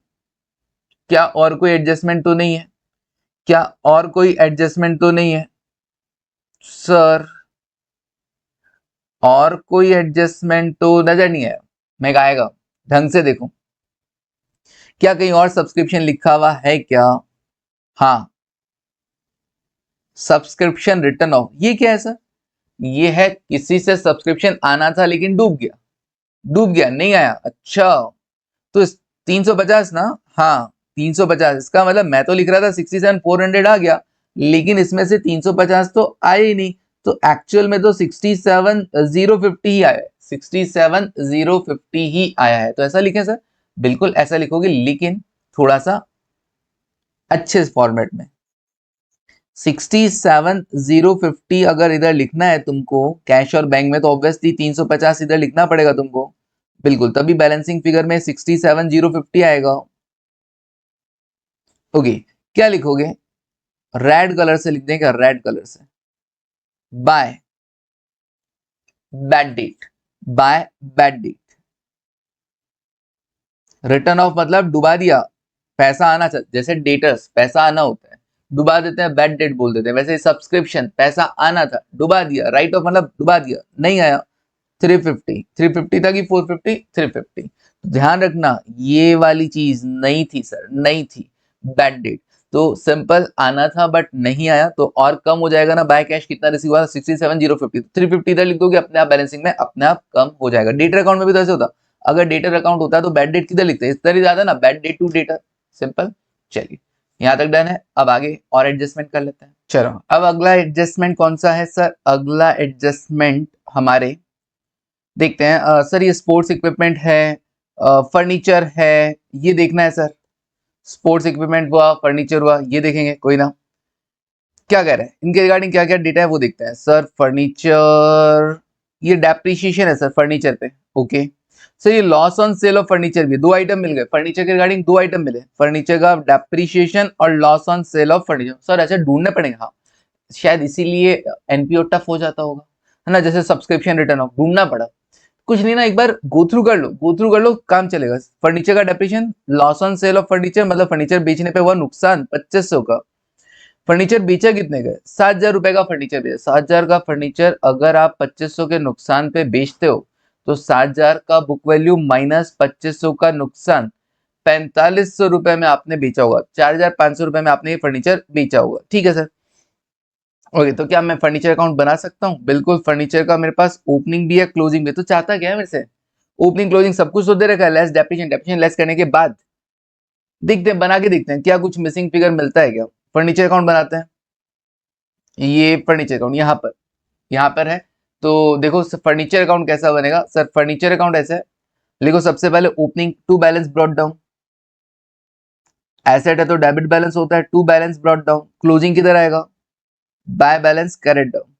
क्या और कोई एडजस्टमेंट तो नहीं है, क्या और कोई एडजस्टमेंट तो नहीं है सर, और कोई एडजस्टमेंट तो नजर नहीं आया, मैं आएगा, ढंग से देखो, क्या कहीं और सब्सक्रिप्शन लिखा हुआ है क्या, हाँ, सब्सक्रिप्शन रिटर्न ऑफ, ये क्या है सर, ये है किसी से सब्सक्रिप्शन आना था लेकिन डूब गया, डूब गया नहीं आया, अच्छा, तो 350 ना, हाँ 350, इसका मतलब मैं तो लिख रहा था 67,400 आ गया, लेकिन इसमें से 350 तो आए ही नहीं, तो एक्चुअल में तो 67,050 ही आया है, 67,050 ही आया है, तो ऐसा लिखें सर, बिल्कुल ऐसा लिखोगे, लेकिन थोड़ा सा अच्छे फॉर्मेट में। 67,050 अगर इधर लिखना है तुमको कैश और बैंक में, तो ऑब्वियसली 350 इधर लिखना पड़ेगा तुमको, बिल्कुल, तभी बैलेंसिंग फिगर में 67,050 आएगा, ओके। क्या लिखोगे, रेड कलर से लिख देंगे, रेड कलर से, by bad debt, by bad debt, return of मतलब डुबा दिया, पैसा आना चाहिए, जैसे डेटर्स पैसा आना होता है डुबा देते हैं, बैड डेट बोल देते हैं, वैसे सब्सक्रिप्शन पैसा आना था डुबा दिया, राइट ऑफ मतलब डुबा दिया, नहीं आया, 350, 350 था कि 450, 350, ध्यान रखना ये वाली चीज नहीं थी सर, नहीं थी, बैड डेट, तो सिंपल आना था बट नहीं आया, तो और कम हो जाएगा ना, बाय कैश कितना रिसीव हुआ 67,050, 350 इधर लिख दोगे, अपने आप बैलेंसिंग में अपने आप कम हो जाएगा। डेटर अकाउंट में भी तो ऐसे होता, अगर डेटर अकाउंट होता है तो बैड डेट किधर लिखते हैं, इस तरह ज्यादा ना, bad debt to debtor, simple. चलिए यहाँ तक डन है, अब आगे और एडजस्टमेंट कर लेते हैं। चलो अब अगला एडजस्टमेंट कौन सा है सर, अगला एडजस्टमेंट हमारे देखते हैं, सर ये स्पोर्ट्स इक्विपमेंट है, फर्नीचर है, ये देखना है सर, स्पोर्ट्स इक्विपमेंट हुआ, फर्नीचर हुआ, ये देखेंगे, कोई ना, क्या कह रहे हैं इनके रिगार्डिंग क्या क्या डेटा है वो देखते हैं सर। फर्नीचर ये डेप्रिसिएशन है सर फर्नीचर पे। ओके सर, ये loss on sale of furniture भी, दो आइटम मिल गए फर्नीचर के रिगार्डिंग, दो आइटम मिले, फर्नीचर का डेप्रिसिएशन और loss on sale of furniture. Sir ऐसे ढूंढने पड़ेंगे, हाँ शायद इसीलिए एनपीओ टफ हो जाता होगा, है ना, जैसे सब्सक्रिप्शन रिटर्न ऑफ ढूंढना पड़ा। कुछ नहीं ना, एक बार गो थ्रू कर लो, गो थ्रू कर लो, काम चलेगा। फर्नीचर का depreciation, loss on sale of furniture मतलब फर्नीचर बेचने पे हुआ नुकसान 2500 का। फर्नीचर बेचा कितने का? 7,000 रुपए का फर्नीचर बेचा। 7,000 का फर्नीचर अगर आप 2500 के नुकसान पे बेचते हो तो 7,000 का बुक वैल्यू माइनस 2500 का नुकसान, 4500 रुपए में आपने बेचा होगा, 4,500 रुपए में आपने ये फर्नीचर बेचा होगा। ठीक है सर। ओके, तो क्या मैं फर्नीचर अकाउंट बना सकता हूँ? बिल्कुल, फर्नीचर का मेरे पास ओपनिंग भी है, क्लोजिंग भी है। तो चाहता क्या है मेरे से? ओपनिंग क्लोजिंग सब कुछ तो दे रखा है, लेस डेप्रिसिएशन, डेप्रिसिएशन लेस करने के बाद देखते हैं, बना के देखते हैं क्या कुछ मिसिंग फिगर मिलता है क्या। फर्नीचर अकाउंट बनाते हैं, ये फर्नीचर अकाउंट यहाँ पर है। तो देखो फर्नीचर अकाउंट कैसा बनेगा सर? फर्नीचर अकाउंट ऐसा है, लिखो सबसे पहले opening to balance brought down, asset है तो डेबिट बैलेंस होता है, to balance brought down. Closing किधर आएगा? By balance carried down.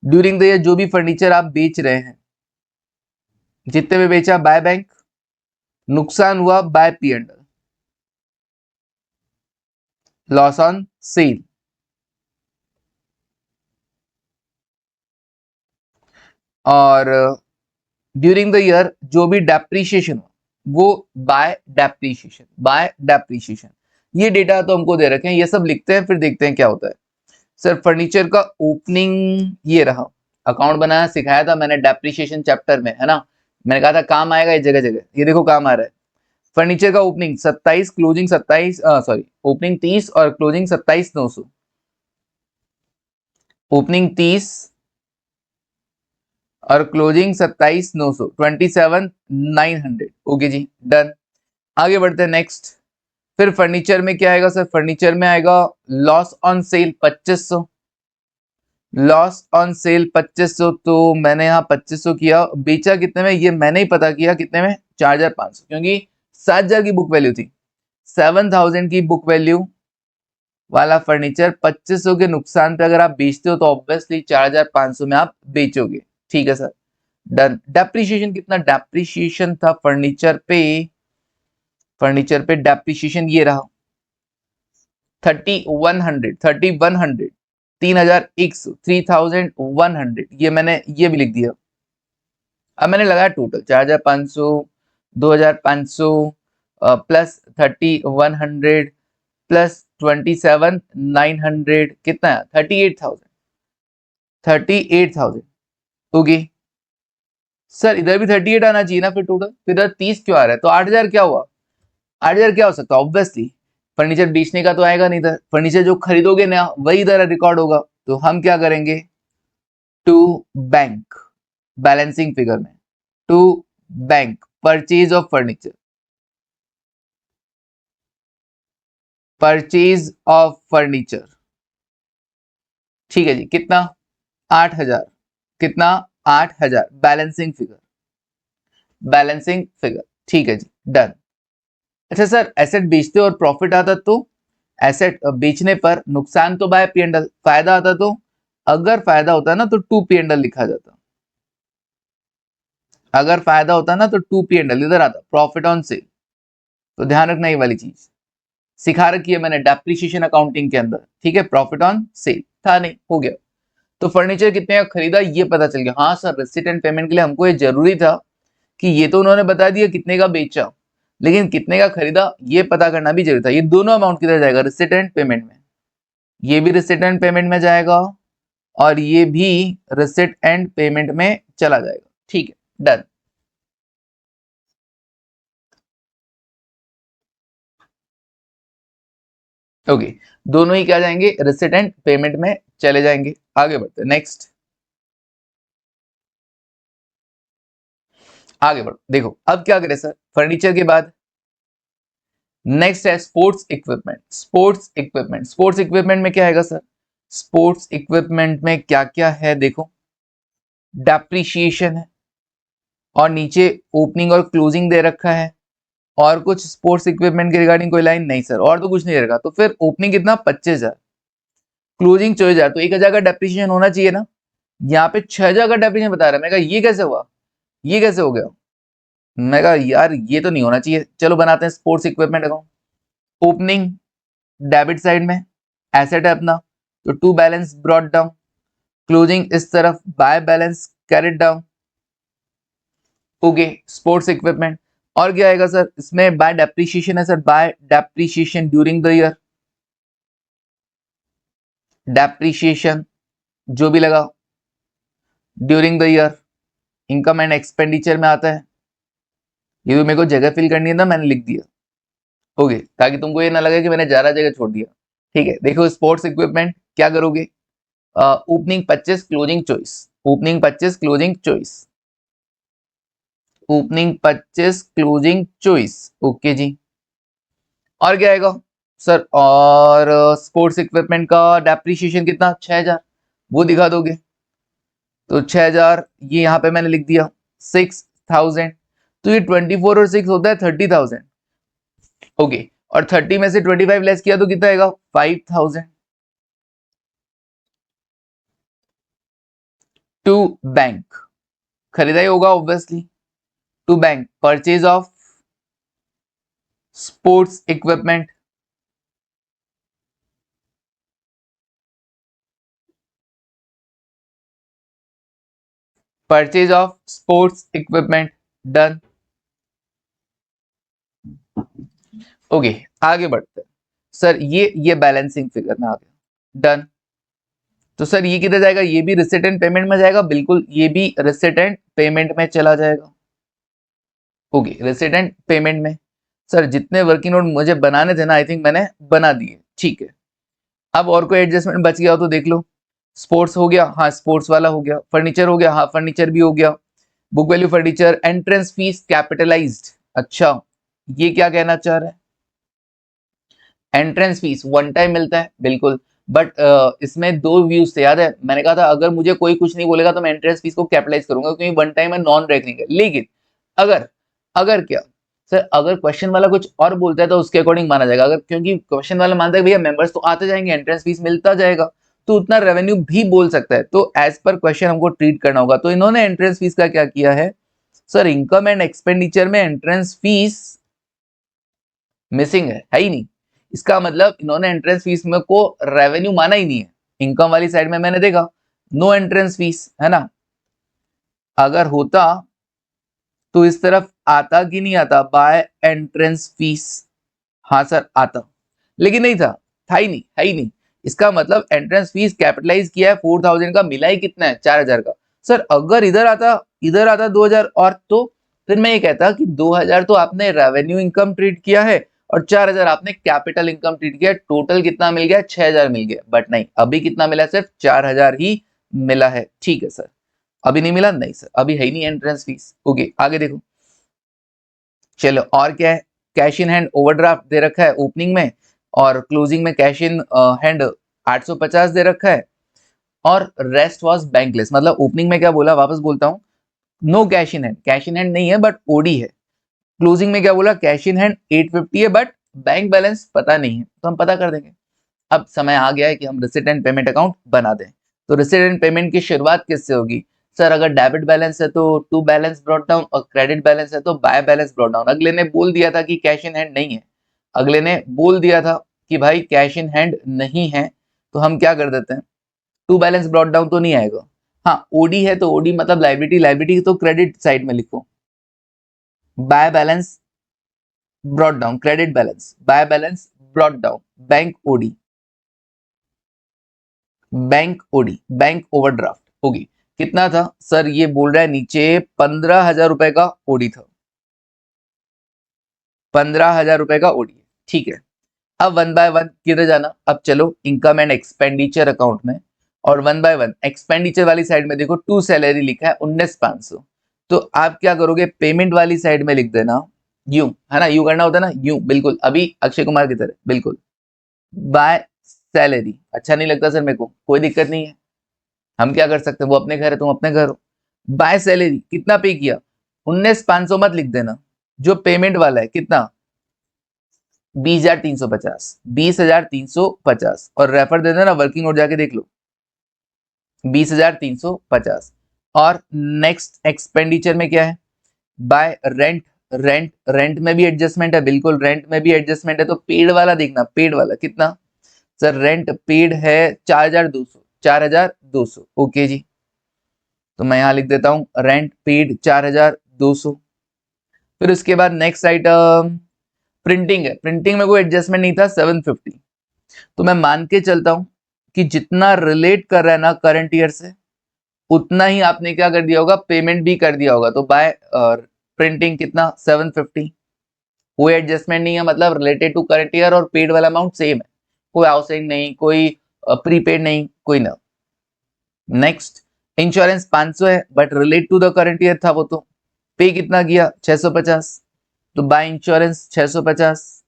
During the year जो भी फर्नीचर आप बेच रहे हैं, जितने भी बेचा बाय बैंक, नुकसान हुआ by P and L, loss on sale. और ड्यूरिंग द ईयर जो भी डेप्रीशिएशन वो बाय डेप्रीशिएशन, बाय डेप्रीशिएशन। ये डेटा तो हमको दे रखे हैं, ये सब लिखते हैं, फिर देखते हैं क्या होता है। सर फर्नीचर का ओपनिंग ये रहा, अकाउंट बनाना सिखाया था मैंने डेप्रीशिएशन चैप्टर में, है ना, मैंने कहा था काम आएगा ये जगह जगह, ये देखो काम आ रहा है। फर्नीचर का ओपनिंग 27, क्लोजिंग 27, सॉरी ओपनिंग 30 और क्लोजिंग 27,900। ओपनिंग 30 और क्लोजिंग 27,900, 27,900। ओके जी, डन। आगे बढ़ते हैं नेक्स्ट। फिर फर्नीचर में क्या आएगा सर? फर्नीचर में आएगा loss on sale 2500, loss on sale 2500। तो मैंने यहाँ 2500 किया, बेचा कितने में ये मैंने ही पता किया, कितने में? 4,500, क्योंकि 7,000 की बुक वैल्यू थी, 7,000 की बुक वैल्यू वाला फर्नीचर 2500 के नुकसान पे अगर आप बेचते हो तो ऑब्वियसली 4,500 में आप बेचोगे। ठीक है सर, डन। डेप्रिसिएशन कितना? डेप्रिसिएशन था फर्नीचर पे, फर्नीचर पे डेप्रिसिएशन ये रहा 3,100, 3,100, 3,100, 3,100। ये मैंने ये भी लिख दिया। अब मैंने लगाया टोटल 4,500, 2,500 प्लस 3,100 प्लस 27,900, कितना है? 38,000, 38,000। ओके सर, इधर भी 38 आना चाहिए ना फिर टोटल, फिर इधर 30 क्यों आ रहा है? तो 8,000 क्या हुआ? 8,000 क्या हो सकता है? ऑब्वियसली फर्नीचर बेचने का तो आएगा नहीं, इधर फर्नीचर जो खरीदोगे ना वही इधर रिकॉर्ड होगा। तो हम क्या करेंगे? टू बैंक बैलेंसिंग फिगर में, to bank purchase of furniture, purchase of furniture. ठीक है जी, कितना? 8,000, कितना? 8,000 बैलेंसिंग फिगर, बैलेंसिंग फिगर। ठीक है जी, डन। अच्छा सर, एसेट बेचते और प्रॉफिट आता तो? एसेट बेचने पर नुकसान तो बाय पी एंड एल, फायदा आता तो? अगर फायदा होता ना तो टू पी एंड एल लिखा जाता, अगर फायदा होता ना तो टू पी एंड एल इधर आता, प्रॉफिट ऑन सेल। तो ध्यान रखना ये वाली चीज सिखा रखी है मैंने डेप्रिसिएशन अकाउंटिंग के अंदर। ठीक है, प्रॉफिट ऑन सेल था नहीं, हो गया। तो फर्नीचर कितने का खरीदा ये पता चल गया। हाँ सर, रिसीट एंड पेमेंट के लिए हमको ये जरूरी था कि ये तो उन्होंने बता दिया कितने का बेचा, लेकिन कितने का खरीदा ये पता करना भी जरूरी था। ये दोनों अमाउंट किधर जाएगा? रिसीट एंड पेमेंट में। ये भी रिसीट एंड पेमेंट में जाएगा और ये भी रिसीट एंड पेमेंट में चला जाएगा। ठीक है, डन। ओके, दोनों ही क्या जाएंगे? रिसीट एंड पेमेंट में चले जाएंगे। आगे बढ़ते नेक्स्ट, आगे बढ़ो। देखो अब क्या करें सर, फर्नीचर के बाद नेक्स्ट है sports equipment. Sports equipment, sports equipment में क्या आएगा सर? स्पोर्ट्स इक्विपमेंट में क्या क्या है देखो, डेप्रिसिएशन है और नीचे ओपनिंग और क्लोजिंग दे रखा है, और कुछ स्पोर्ट्स इक्विपमेंट के रिगार्डिंग कोई लाइन नहीं सर, और तो कुछ नहीं रखा। तो फिर ओपनिंग कितना? 25,000, क्लोजिंग 24,000, तो 1,000 का डेप्रिसिएशन होना चाहिए ना। यहाँ पे 6,000 का डेप्रिसिएशन बता रहा है। मैं कहा ये कैसे हुआ, ये कैसे हो गया? मैं कहा यार ये तो नहीं होना चाहिए। चलो बनाते हैं sports equipment account. Opening debit side में एसेट है अपना, तो to balance brought down. Closing इस तरफ by balance carried down. Okay, sports equipment. और क्या आएगा सर इसमें? बाय डेप्रिसिएशन है sir, by depreciation during the year. Depreciation जो भी लगा during the year, income and expenditure में आता है। ये भी मेरे को जगह फिल करनी है ना, मैंने लिख दिया। ओके, ताकि तुमको ये ना लगे कि मैंने ज्यादा जगह छोड़ दिया। ठीक है, देखो स्पोर्ट्स इक्विपमेंट क्या करोगे? Opening 25 closing choice. Opening 25 closing choice. Opening 25 closing choice. Okay जी। और क्या आएगा सर? और स्पोर्ट्स इक्विपमेंट का डेप्रिसिएशन कितना? 6,000, वो दिखा दोगे? तो 6,000 ये यहाँ पे मैंने लिख दिया। 6,000, तो ये 24 और 6 होता है 30,000। ओके, और 30 में से 25 लेस किया तो कितना आएगा? 5,000। टू बैंक, खरीदा ही होगा obviously. To bank purchase of sports equipment. Purchase of sports equipment done. Okay, आगे बढ़ते हैं सर। ये बैलेंसिंग फिगर में आ गया। डन। तो सर ये किधर जाएगा? ये भी रिसिट एंड पेमेंट में जाएगा, बिल्कुल ये भी रिसिट एंड पेमेंट में चला जाएगा। ओके, रिसिट एंड पेमेंट में सर जितने वर्किंग नोट मुझे बनाने थे ना, आई थिंक मैंने बना दिए। ठीक है, अब और कोई एडजस्टमेंट बच गया हो तो देख लो। स्पोर्ट्स हो गया, हाँ स्पोर्ट्स वाला हो गया। फर्नीचर हो गया, हाँ फर्नीचर भी हो गया। Book value furniture. Entrance fees capitalised. अच्छा, ये क्या कहना चाह रहा है? एंट्रेंस फीस वन टाइम मिलता है बिल्कुल, बट इसमें दो व्यूज थे, याद है मैंने कहा था अगर मुझे कोई कुछ नहीं बोलेगा तो मैं एंट्रेंस फीस को कैपिटलाइज करूंगा, क्योंकि वन टाइम है, नॉन रेकरिंग है। लेकिन अगर अगर क्या सर, अगर क्वेश्चन वाला कुछ और बोलता है तो उसके अकॉर्डिंग माना जाएगा। अगर क्योंकि क्वेश्चन वाला मानता है भैया मेंबर्स तो आते जाएंगे, एंट्रेंस फीस मिलता जाएगा, तो उतना रेवेन्यू भी बोल सकता है। तो एज पर क्वेश्चन हमको ट्रीट करना होगा। तो इन्होंने एंट्रेंस फीस का क्या किया है सर? इनकम एंड एक्सपेंडिचर में एंट्रेंस फीस मिसिंग है ही नहीं। इसका मतलब इन्होंने एंट्रेंस फीस में को रेवेन्यू माना ही नहीं है। इनकम वाली साइड में मैंने देखा नो एंट्रेंस फीस है ना। अगर होता तो इस तरफ आता कि नहीं आता? By entrance fees. हाँ सर आता, लेकिन नहीं था, था ही नहीं, है ही नहीं। इसका मतलब एंट्रेंस फीस कैपिटलाइज किया है 4,000 का, मिला ही कितना है? 4,000 का। सर अगर इधर आता 2,000 और, तो फिर मैं ये कहता कि 2,000 तो आपने रेवेन्यू इनकम ट्रीट किया है और 4,000 आपने कैपिटल इनकम ट्रीट किया। टोटल कितना मिल गया? 6,000 मिल गया। बट नहीं, अभी कितना मिला? सिर्फ 4,000 ही मिला है। ठीक है सर, अभी नहीं मिला? नहीं सर, अभी है ही नहीं एंट्रेंस फीस। ओके, आगे देखो। चलो और क्या है? कैश इन हैंड ओवरड्राफ्ट दे रखा है ओपनिंग में, और क्लोजिंग में कैश इन हैंड 850 दे रखा है, और रेस्ट वाज बैंकलेस। मतलब ओपनिंग में क्या बोला, वापस बोलता हूँ, no cash in hand, cash in hand नहीं है बट ओडी है। क्लोजिंग में क्या बोला? कैश इन हैंड 850 है बट बैंक बैलेंस पता नहीं है, तो हम पता कर देंगे। अब समय आ गया है कि हम रिसिट एंड पेमेंट अकाउंट बना दें। तो रिसिट एंड पेमेंट की शुरुआत किससे होगी सर? अगर डेबिट बैलेंस है तो टू बैलेंस ब्रॉट डाउन, और क्रेडिट बैलेंस है तो बाय बैलेंस ब्रॉट डाउन। अगले ने बोल दिया था कि कैश इन हैंड नहीं है, अगले ने बोल दिया था कि भाई कैश इन हैंड नहीं है, तो हम क्या कर देते हैं? टू बैलेंस ब्रॉट डाउन तो नहीं आएगा। हाँ ओडी है तो ओडी मतलब लाइबिलिटी, लाइबिलिटी तो क्रेडिट साइड में लिखो। By balance brought down, credit balance, by balance brought down, bank OD, bank OD, bank overdraft होगी। कितना था सर? ये बोल रहा है नीचे 15,000 रुपए का ओडी था। 15,000 रुपए का ओडी। ठीक है, अब वन बाय वन किधर जाना? अब चलो इनकम एंड एक्सपेंडिचर अकाउंट में, और वन बाय वन एक्सपेंडिचर वाली साइड में देखो टू सैलरी लिखा है 19,500। तो आप क्या करोगे? पेमेंट वाली साइड में लिख देना यूं, है ना, यूं करना होता है ना, यूं बिल्कुल, अभी अक्षय कुमार की तरह बिल्कुल। बाय सैलरी अच्छा नहीं लगता सर मेरे को, कोई दिक्कत नहीं है, हम क्या कर सकते हैं, वो अपने घर है तुम अपने घर हो। बाय सैलरी कितना पे किया? 19,500 मत लिख देना, जो पेमेंट वाला है कितना? 20,350, 20,350, और रेफर दे देना, वर्किंग नोट जाके देख लो। 20,350। और नेक्स्ट एक्सपेंडिचर में क्या है, बाय रेंट। रेंट में भी एडजस्टमेंट है, बिल्कुल रेंट में भी एडजस्टमेंट है, तो पेड वाला देखना, पेड वाला कितना सर, रेंट पेड है 4,200, 4,200। ओके जी, तो मैं यहां लिख देता हूं रेंट पेड 4,200। फिर उसके बाद नेक्स्ट आइटम प्रिंटिंग है, प्रिंटिंग में कोई एडजस्टमेंट नहीं था, 750। तो मैं मान के चलता हूं कि जितना रिलेट कर रहा है ना करंट ईयर से, उतना ही आपने क्या कर दिया होगा, पेमेंट भी कर दिया होगा। तो बाय प्रिंटिंग कितना, 750। कोई एडजस्टमेंट नहीं है, मतलब रिलेटेड टू करंट ईयर और पेड वाला अमाउंट सेम है, कोई आउटस्टैंडिंग नहीं, कोई प्रीपेड नहीं, कोई ना। नेक्स्ट इंश्योरेंस 500 है, but relate to the current year था वो, तो पे कितना किया, 650। तो by insurance 650,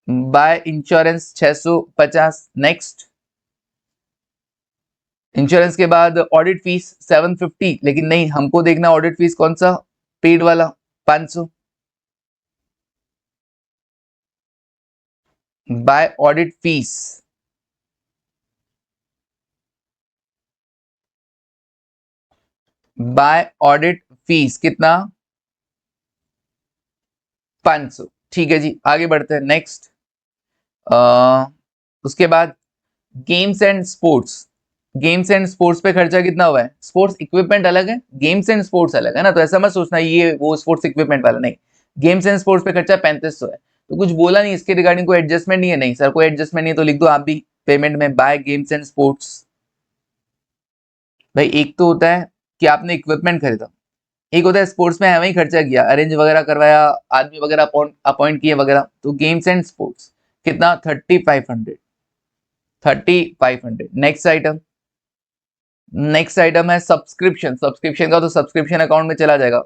by insurance 650। Next insurance के बाद ऑडिट फीस 750, लेकिन नहीं, हमको देखना ऑडिट फीस कौन सा, पेड वाला, 500। By audit fees, by audit fees कितना, 500। ठीक है जी, आगे बढ़ते हैं। नेक्स्ट उसके बाद games and sports. Games and sports पे खर्चा कितना हुआ है, स्पोर्ट्स इक्विपमेंट अलग है, गेम्स एंड स्पोर्ट्स अलग है ना, तो ऐसा मत सोचना ये वो स्पोर्ट्स इक्विपमेंट वाला, नहीं। गेम्स एंड स्पोर्ट्स पे खर्चा 3500 है। तो कुछ बोला नहीं इसके रिगार्डिंग, कोई एडजस्टमेंट नहीं है, नहीं सर कोई एडजस्टमेंट नहीं है, तो लिख दो आप भी पेमेंट में बाय गेम्स एंड स्पोर्ट्स। भाई एक तो होता है कि आपने इक्विपमेंट खरीदा, एक होता है स्पोर्ट्स में हमें ही खर्चा किया, अरेंज वगैरह करवाया, आदमी वगैरह अपॉइंट किए वगैरह। तो गेम्स एंड स्पोर्ट्स कितना, 3500, 3500। नेक्स्ट आइटम है सब्सक्रिप्शन। सब्सक्रिप्शन का तो सब्सक्रिप्शन अकाउंट में चला जाएगा।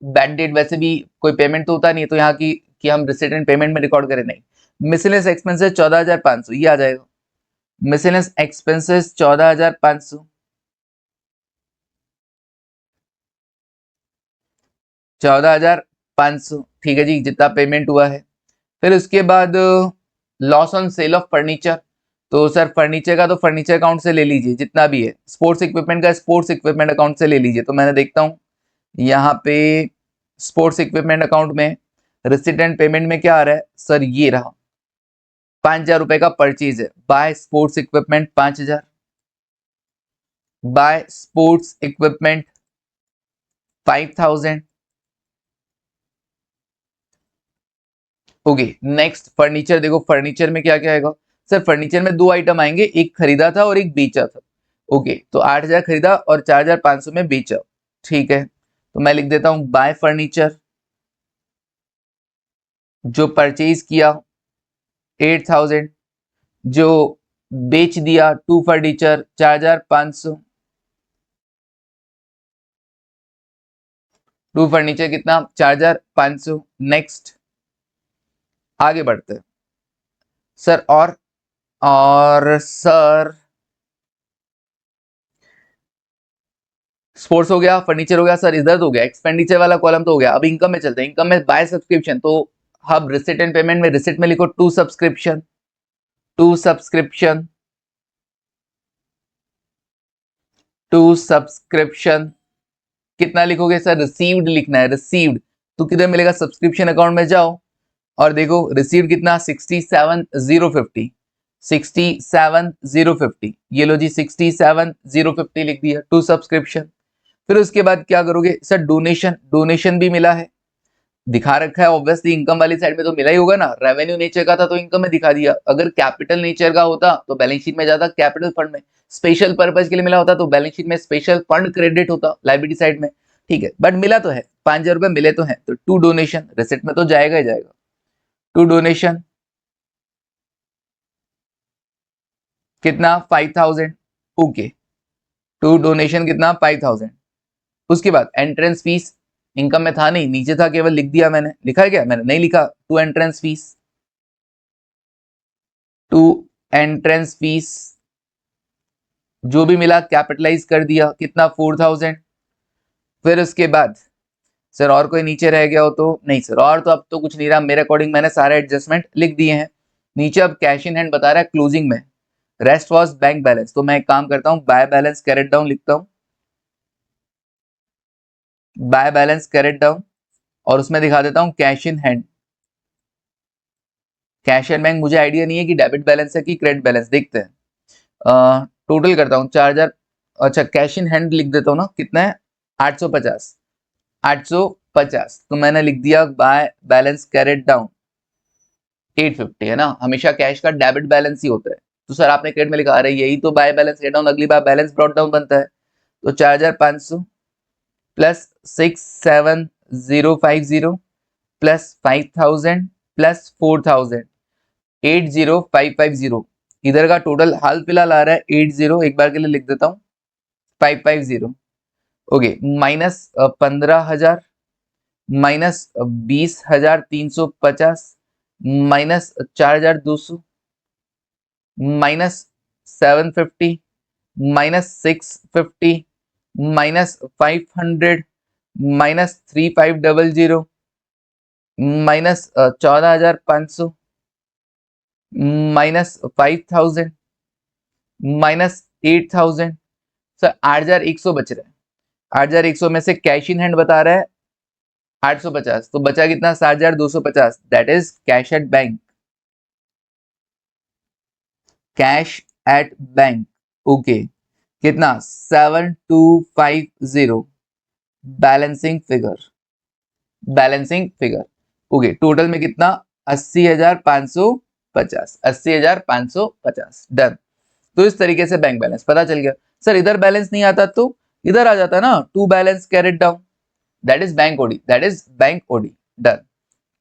बैड डेट वैसे भी कोई पेमेंट तो होता नहीं है, तो यहाँ की कि हम रिसीट एंड पेमेंट में रिकॉर्ड करें, नहीं। मिसलेनियस एक्सपेंसेस 14,500 ये आ जाएगा, मिसलेनियस एक्सपेंसेस 14,500, 14,500। ठीक है जी, जितना पेमेंट हुआ है। फिर उसके बाद loss on sale of furniture. तो सर फर्नीचर का तो फर्नीचर अकाउंट से ले लीजिए जितना भी है, स्पोर्ट्स इक्विपमेंट का स्पोर्ट्स इक्विपमेंट अकाउंट से ले लीजिए। तो मैंने देखता हूँ यहाँ पे स्पोर्ट्स इक्विपमेंट अकाउंट में रिसिट एंड पेमेंट में क्या आ रहा है सर, ये रहा 5,000 रुपए का परचेज है, by sports equipment 5,000, by sports equipment 5,000। Okay, next furniture देखो, फर्नीचर में क्या क्या आएगा सर, फर्नीचर में दो आइटम आएंगे, एक खरीदा था और एक बेचा था। ओके, तो 8,000 खरीदा और 4,500 में बेचा। ठीक है, तो मैं लिख देता हूं बाय फर्नीचर, जो परचेज किया 8,000, जो बेच दिया टू फर्नीचर 4,500। टू फर्नीचर कितना, 4,500। नेक्स्ट आगे बढ़ते हैं सर, और सर स्पोर्ट्स हो गया, फर्नीचर हो गया सर, इधर तो हो गया एक्सपेंडिचर वाला कॉलम तो हो गया। अब इनकम में चलते हैं, इनकम में बाय सब्सक्रिप्शन, तो हम रिसिट एंड पेमेंट में रिसिट में लिखो to subscription, to subscription, to subscription कितना लिखोगे सर, रिसीव्ड लिखना है, रिसीव्ड। तो किधर मिलेगा, सब्सक्रिप्शन अकाउंट में जाओ और देखो रिसीव्ड कितना, 67,050, 67,050। ये लो जी 67,050 लिख दिया, टू सब्सक्रिप्शन। फिर उसके बाद क्या करोगे सर, डोनेशन, डोनेशन भी मिला है, दिखा रखा है ऑब्वियसली, इनकम वाली साइड में तो मिला ही होगा ना, रेवेन्यू नेचर का था तो इनकम में दिखा दिया, अगर कैपिटल नेचर का होता तो बैलेंस शीट में जाता कैपिटल फंड में, स्पेशल पर्पज के लिए मिला होता तो बैलेंस शीट में स्पेशल फंड क्रेडिट होता लायबिलिटी साइड में। ठीक है, बट मिला तो है, 5,000 रुपए मिले तो है, तो टू डोनेशन रिसिट में तो जाएगा ही जाएगा, टू डोनेशन कितना, 5,000। ओके, टू डोनेशन कितना, 5,000। उसके बाद एंट्रेंस फीस, इनकम में था नहीं, नीचे था, केवल लिख दिया मैंने, लिखा है क्या, मैंने नहीं लिखा, to entrance fees, to entrance fees जो भी मिला कैपिटलाइज कर दिया, कितना, 4,000। फिर उसके बाद सर और कोई नीचे रह गया हो तो, नहीं सर और तो अब तो कुछ नहीं रहा, मेरे अकॉर्डिंग मैंने सारे एडजस्टमेंट लिख दिए हैं। नीचे अब कैश इन हैंड बता रहा है क्लोजिंग में, रेस्ट वॉज बैंक बैलेंस। तो मैं एक काम करता हूँ, बाय बैलेंस कैरेट डाउन लिखता हूँ, बाय बैलेंस कैरेट डाउन, और उसमें दिखा देता हूँ cash in hand. Cash and bank मुझे आइडिया नहीं है कि डेबिट बैलेंस है कि क्रेडिट बैलेंस, देखते हैं। टोटल करता हूँ 4000, अच्छा कैश इन हैंड लिख देता हूँ ना, कितना है 850, 850। तो मैंने लिख दिया बाय बैलेंस कैरेट डाउन 850, है ना, हमेशा कैश का डेबिट बैलेंस ही होता है। तो सर आपने क्रेडिट में लिखा, अरे यही तो बाय बैलेंस कैरेट डाउन, अगली बार बैलेंस ब्रॉट डाउन बनता है। तो 4500 प्लस 67050 प्लस 5000 प्लस 4000, 80550। इधर का टोटल हाल फिलहाल आ रहा है 80, एक बार के लिए लिख देता हूँ 550। Okay, minus 15,000, minus 20,350, minus 4,200, minus 750, minus 650, minus 500, minus 3500, minus 14,500, minus 5,000, minus 8,000। Sir 8,100 बच रहा है, 8,100 में से कैश इन हैंड बता रहा है 850, तो बचा कितना 7,250, that is cash at bank, cash at bank. Okay, कितना 7250 balancing figure, balancing figure. Okay, total में कितना 80,550, 80,550, डन। तो इस तरीके से बैंक बैलेंस पता चल गया। सर इधर बैलेंस नहीं आता तो इधर आ जाता ना, to balance carried down, that is bank OD, that is bank OD, done.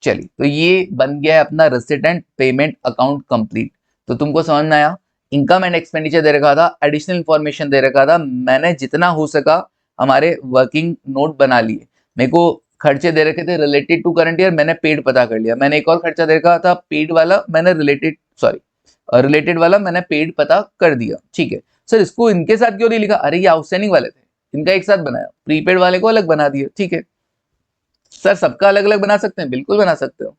चलिए, तो ये बन गया है अपना रेसिडेंट पेमेंट अकाउंट कंप्लीट। तो तुमको समझ में आया, इनकम एंड एक्सपेंडिचर दे रखा था, एडिशनल इंफॉर्मेशन दे रखा था, मैंने जितना हो सका हमारे वर्किंग नोट बना लिए। मेरे को खर्चे दे रखे थे रिलेटेड टू करंट ईयर, मैंने पेड पता कर लिया। मैंने एक और खर्चा दे रखा था पेड वाला, मैंने रिलेटेड वाला मैंने पेड पता कर दिया, ठीक है। सर इसको इनके साथ क्यों नहीं लिखा, अरे ये आउटस्टैंडिंग वाले थे, इनका एक साथ बनाया, प्रीपेड वाले को अलग बना दिया, ठीक है। सर सबका अलग अलग बना सकते हैं, बिल्कुल बना सकते हो।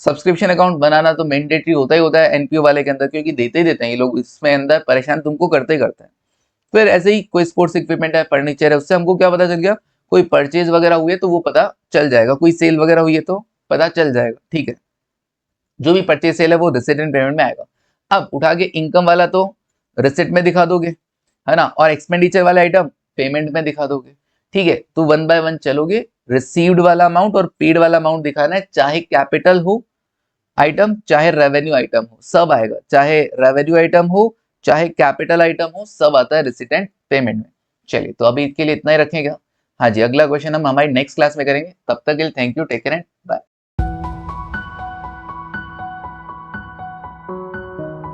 सब्सक्रिप्शन अकाउंट बनाना तो मैंडेटरी होता ही होता है एनपीओ वाले के अंदर, क्योंकि देते ही देते हैं ये लोग, इसमें अंदर परेशान तुमको करते ही करते हैं। फिर ऐसे ही कोई स्पोर्ट्स इक्विपमेंट है, फर्नीचर है, उससे हमको क्या पता चल गया, कोई परचेज वगैरह हुई है तो वो पता चल जाएगा, कोई सेल वगैरह हुई है तो पता चल जाएगा, ठीक है। जो भी परचेज सेल है वो रिसिडेंट पेमेंट में आएगा। अब उठा के इनकम वाला तो रिसिप्ट में दिखा दोगे, है ना, और एक्सपेंडिचर वाला आइटम पेमेंट में दिखा दोगे, ठीक है। तो वन बाय वन चलोगे, रिसीव्ड वाला अमाउंट और पेड वाला अमाउंट दिखाना है, चाहे कैपिटल हो आइटम चाहे रेवेन्यू आइटम हो, सब आएगा, चाहे रेवेन्यू आइटम हो चाहे कैपिटल आइटम हो, सब आता है रेसिडेंट पेमेंट में। चलिए, तो अभी के लिए इतना ही रखेगा। हाँ जी, अगला क्वेश्चन हम हमारी नेक्स्ट क्लास में करेंगे, तब तक के लिए thank you, take care and bye.